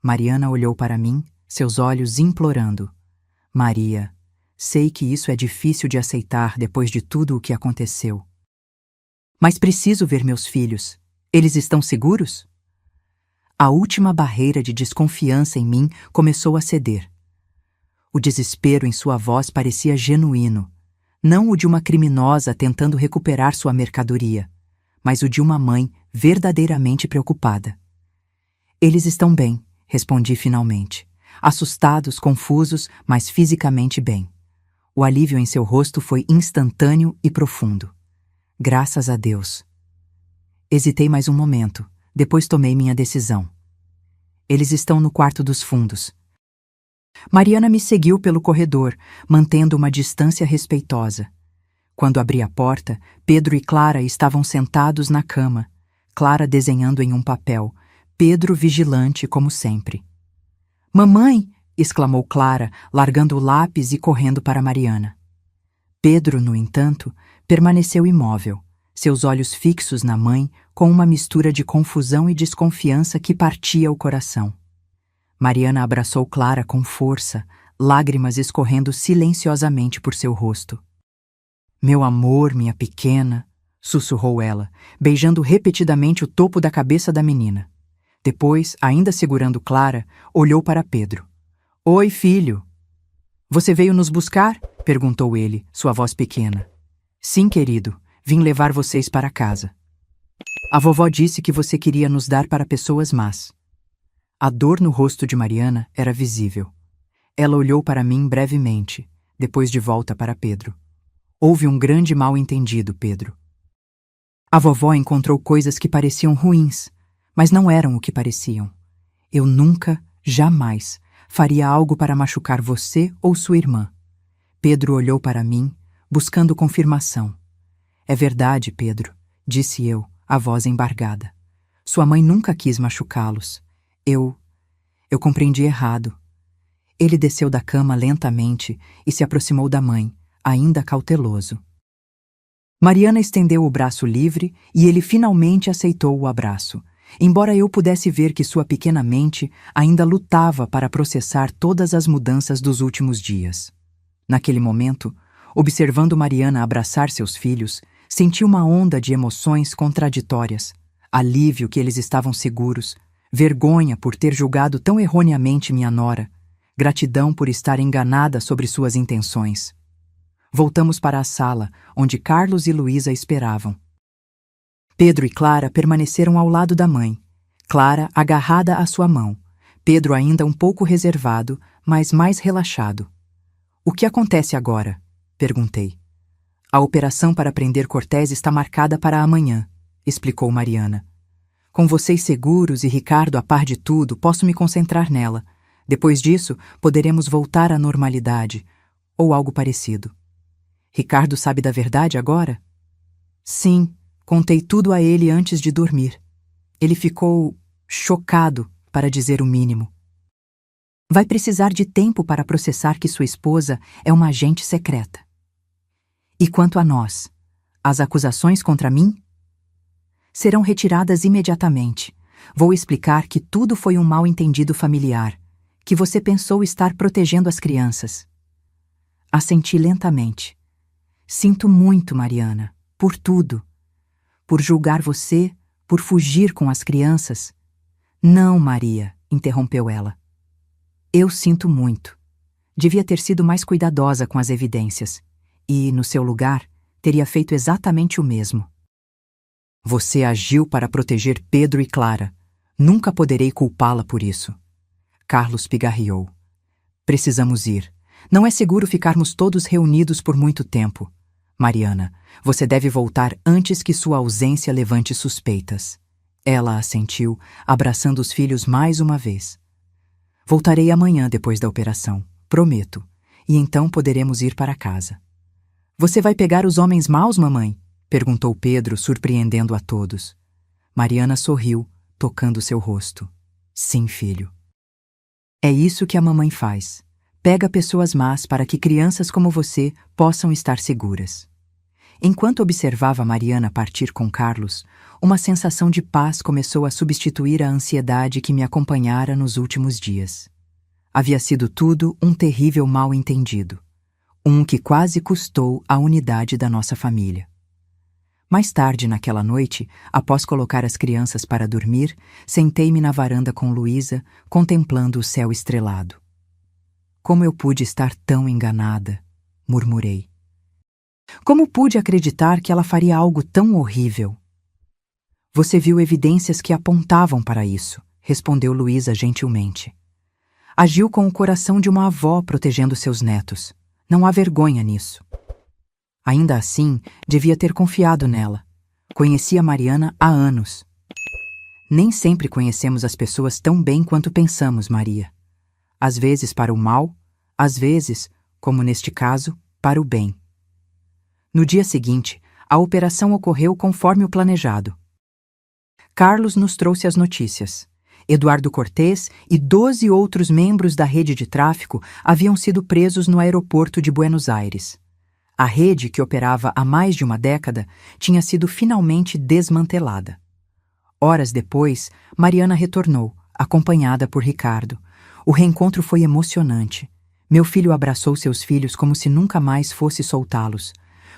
Mariana olhou para mim, seus olhos implorando. Maria, sei que isso é difícil de aceitar depois de tudo o que aconteceu. Mas preciso ver meus filhos. Eles estão seguros? A última barreira de desconfiança em mim começou a ceder. O desespero em sua voz parecia genuíno, não o de uma criminosa tentando recuperar sua mercadoria, mas o de uma mãe verdadeiramente preocupada. Eles estão bem, respondi finalmente, assustados, confusos, mas fisicamente bem. O alívio em seu rosto foi instantâneo e profundo. Graças a Deus. Hesitei mais um momento. Depois tomei minha decisão. Eles estão no quarto dos fundos. Mariana me seguiu pelo corredor, mantendo uma distância respeitosa. Quando abri a porta, Pedro e Clara estavam sentados na cama, Clara desenhando em um papel, Pedro vigilante como sempre. Mamãe! Exclamou Clara, largando o lápis e correndo para Mariana. Pedro, no entanto, permaneceu imóvel, seus olhos fixos na mãe, com uma mistura de confusão e desconfiança que partia o coração. Mariana abraçou Clara com força, lágrimas escorrendo silenciosamente por seu rosto. "Meu amor, minha pequena", sussurrou ela, beijando repetidamente o topo da cabeça da menina. Depois, ainda segurando Clara, olhou para Pedro. "Oi, filho." "Você veio nos buscar?" perguntou ele, sua voz pequena. "Sim, querido, vim levar vocês para casa. A vovó disse que você queria nos dar para pessoas más." A dor no rosto de Mariana era visível. Ela olhou para mim brevemente, depois de volta para Pedro. "Houve um grande mal-entendido, Pedro. A vovó encontrou coisas que pareciam ruins, mas não eram o que pareciam. Eu nunca, jamais, faria algo para machucar você ou sua irmã." Pedro olhou para mim, buscando confirmação. "É verdade, Pedro", disse eu, a voz embargada. "Sua mãe nunca quis machucá-los. Eu compreendi errado." Ele desceu da cama lentamente e se aproximou da mãe, ainda cauteloso. Mariana estendeu o braço livre e ele finalmente aceitou o abraço, embora eu pudesse ver que sua pequena mente ainda lutava para processar todas as mudanças dos últimos dias. Naquele momento, observando Mariana abraçar seus filhos, senti uma onda de emoções contraditórias, alívio que eles estavam seguros, vergonha por ter julgado tão erroneamente minha nora, gratidão por estar enganada sobre suas intenções. Voltamos para a sala, onde Carlos e Luísa esperavam. Pedro e Clara permaneceram ao lado da mãe, Clara agarrada à sua mão, Pedro ainda um pouco reservado, mas mais relaxado. "O que acontece agora?" perguntei. "A operação para prender Cortés está marcada para amanhã", explicou Mariana. "Com vocês seguros e Ricardo a par de tudo, posso me concentrar nela. Depois disso, poderemos voltar à normalidade, ou algo parecido." "Ricardo sabe da verdade agora?" "Sim, contei tudo a ele antes de dormir. Ele ficou chocado, para dizer o mínimo. Vai precisar de tempo para processar que sua esposa é uma agente secreta. E quanto a nós, as acusações contra mim? Serão retiradas imediatamente. Vou explicar que tudo foi um mal-entendido familiar, que você pensou estar protegendo as crianças." Assenti lentamente. "Sinto muito, Mariana, por tudo. Por julgar você, por fugir com as crianças." "Não, Maria", interrompeu ela. "Eu sinto muito. Devia ter sido mais cuidadosa com as evidências. E, no seu lugar, teria feito exatamente o mesmo." "Você agiu para proteger Pedro e Clara. Nunca poderei culpá-la por isso." Carlos pigarreou. "Precisamos ir. Não é seguro ficarmos todos reunidos por muito tempo. Mariana, você deve voltar antes que sua ausência levante suspeitas." Ela assentiu, abraçando os filhos mais uma vez. "Voltarei amanhã depois da operação, prometo, e então poderemos ir para casa." "Você vai pegar os homens maus, mamãe?" perguntou Pedro, surpreendendo a todos. Mariana sorriu, tocando seu rosto. "Sim, filho. É isso que a mamãe faz. Pega pessoas más para que crianças como você possam estar seguras." Enquanto observava Mariana partir com Carlos, uma sensação de paz começou a substituir a ansiedade que me acompanhara nos últimos dias. Havia sido tudo um terrível mal-entendido, um que quase custou a unidade da nossa família. Mais tarde naquela noite, após colocar as crianças para dormir, sentei-me na varanda com Luísa, contemplando o céu estrelado. "Como eu pude estar tão enganada?" murmurei. "Como pude acreditar que ela faria algo tão horrível?" "Você viu evidências que apontavam para isso", respondeu Luísa gentilmente. "Agiu com o coração de uma avó protegendo seus netos. Não há vergonha nisso." Ainda assim, devia ter confiado nela. Conhecia Mariana há anos. Nem sempre conhecemos as pessoas tão bem quanto pensamos, Maria. Às vezes para o mal, às vezes, como neste caso, para o bem. No dia seguinte, a operação ocorreu conforme o planejado. Carlos nos trouxe as notícias. Eduardo Cortés e 12 outros membros da rede de tráfico haviam sido presos no aeroporto de Buenos Aires. A rede, que operava há mais de uma década, tinha sido finalmente desmantelada. Horas depois, Mariana retornou, acompanhada por Ricardo. O reencontro foi emocionante. Meu filho abraçou seus filhos como se nunca mais fosse soltá-los.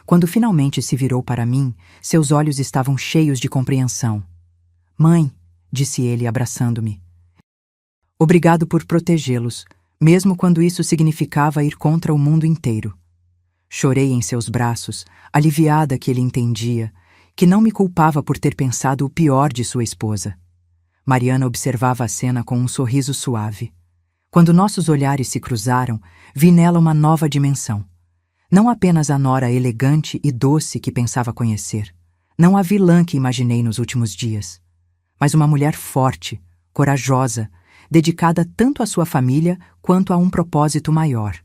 Quando finalmente se virou para mim, seus olhos estavam cheios de compreensão. "Mãe", disse ele, abraçando-me. "Obrigado por protegê-los, mesmo quando isso significava ir contra o mundo inteiro." Chorei em seus braços, aliviada que ele entendia, que não me culpava por ter pensado o pior de sua esposa. Mariana observava a cena com um sorriso suave. Quando nossos olhares se cruzaram, vi nela uma nova dimensão. Não apenas a nora elegante e doce que pensava conhecer, não a vilã que imaginei nos últimos dias, mas uma mulher forte, corajosa, dedicada tanto à sua família quanto a um propósito maior.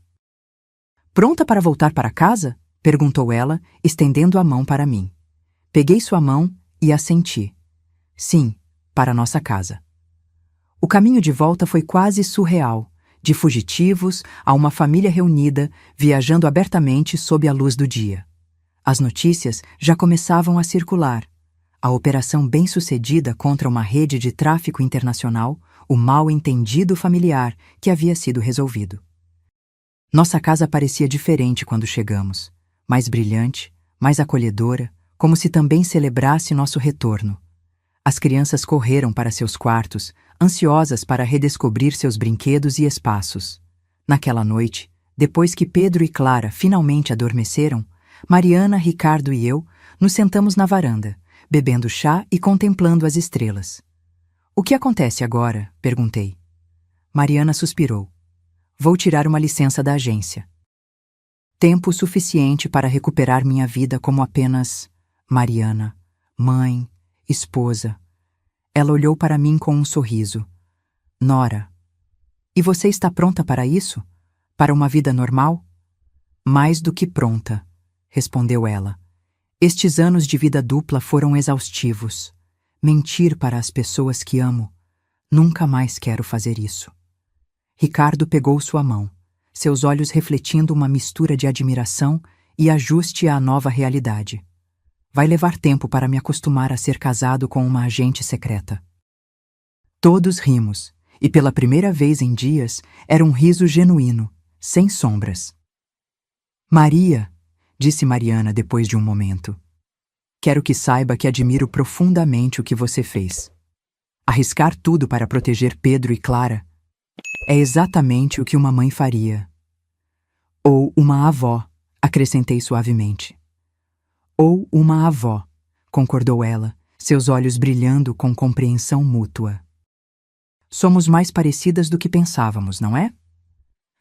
"Pronta para voltar para casa?" perguntou ela, estendendo a mão para mim. Peguei sua mão e assenti. "Sim, para nossa casa." O caminho de volta foi quase surreal, de fugitivos a uma família reunida, viajando abertamente sob a luz do dia. As notícias já começavam a circular. A operação bem-sucedida contra uma rede de tráfico internacional, o mal-entendido familiar que havia sido resolvido. Nossa casa parecia diferente quando chegamos, mais brilhante, mais acolhedora, como se também celebrasse nosso retorno. As crianças correram para seus quartos, ansiosas para redescobrir seus brinquedos e espaços. Naquela noite, depois que Pedro e Clara finalmente adormeceram, Mariana, Ricardo e eu nos sentamos na varanda, bebendo chá e contemplando as estrelas. "O que acontece agora?" perguntei. Mariana suspirou. "Vou tirar uma licença da agência. Tempo suficiente para recuperar minha vida como apenas Mariana, mãe, esposa." Ela olhou para mim com um sorriso. "Nora, e você está pronta para isso? Para uma vida normal?" "Mais do que pronta", respondeu ela. "Estes anos de vida dupla foram exaustivos. Mentir para as pessoas que amo. Nunca mais quero fazer isso." Ricardo pegou sua mão, seus olhos refletindo uma mistura de admiração e ajuste à nova realidade. "Vai levar tempo para me acostumar a ser casado com uma agente secreta." Todos rimos, e pela primeira vez em dias, era um riso genuíno, sem sombras. "Maria", disse Mariana depois de um momento, "quero que saiba que admiro profundamente o que você fez. Arriscar tudo para proteger Pedro e Clara é exatamente o que uma mãe faria." "Ou uma avó", acrescentei suavemente. "Ou uma avó", concordou ela, seus olhos brilhando com compreensão mútua. "Somos mais parecidas do que pensávamos, não é?"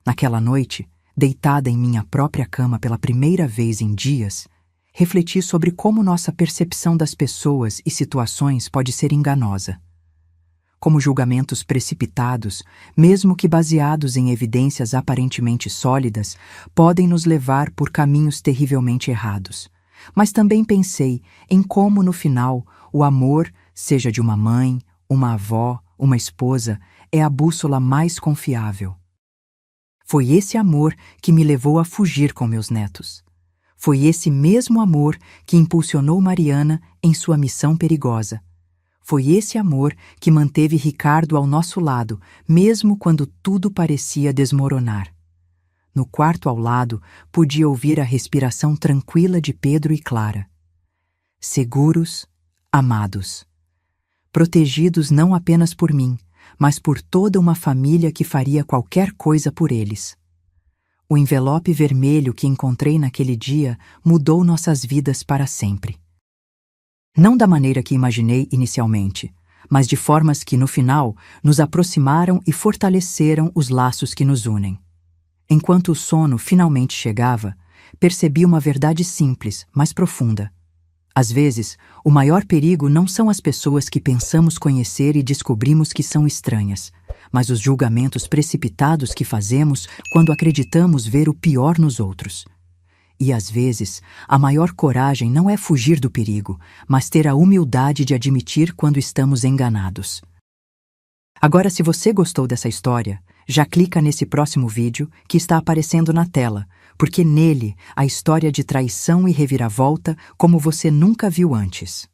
Naquela noite, deitada em minha própria cama pela primeira vez em dias, refleti sobre como nossa percepção das pessoas e situações pode ser enganosa. Como julgamentos precipitados, mesmo que baseados em evidências aparentemente sólidas, podem nos levar por caminhos terrivelmente errados. Mas também pensei em como, no final, o amor, seja de uma mãe, uma avó, uma esposa, é a bússola mais confiável. Foi esse amor que me levou a fugir com meus netos. Foi esse mesmo amor que impulsionou Mariana em sua missão perigosa. Foi esse amor que manteve Ricardo ao nosso lado, mesmo quando tudo parecia desmoronar. No quarto ao lado, podia ouvir a respiração tranquila de Pedro e Clara. Seguros, amados. Protegidos não apenas por mim, mas por toda uma família que faria qualquer coisa por eles. O envelope vermelho que encontrei naquele dia mudou nossas vidas para sempre. Não da maneira que imaginei inicialmente, mas de formas que, no final, nos aproximaram e fortaleceram os laços que nos unem. Enquanto o sono finalmente chegava, percebi uma verdade simples, mas profunda. Às vezes, o maior perigo não são as pessoas que pensamos conhecer e descobrimos que são estranhas, mas os julgamentos precipitados que fazemos quando acreditamos ver o pior nos outros. E às vezes, a maior coragem não é fugir do perigo, mas ter a humildade de admitir quando estamos enganados. Agora, se você gostou dessa história, já clica nesse próximo vídeo que está aparecendo na tela, porque nele a história de traição e reviravolta como você nunca viu antes.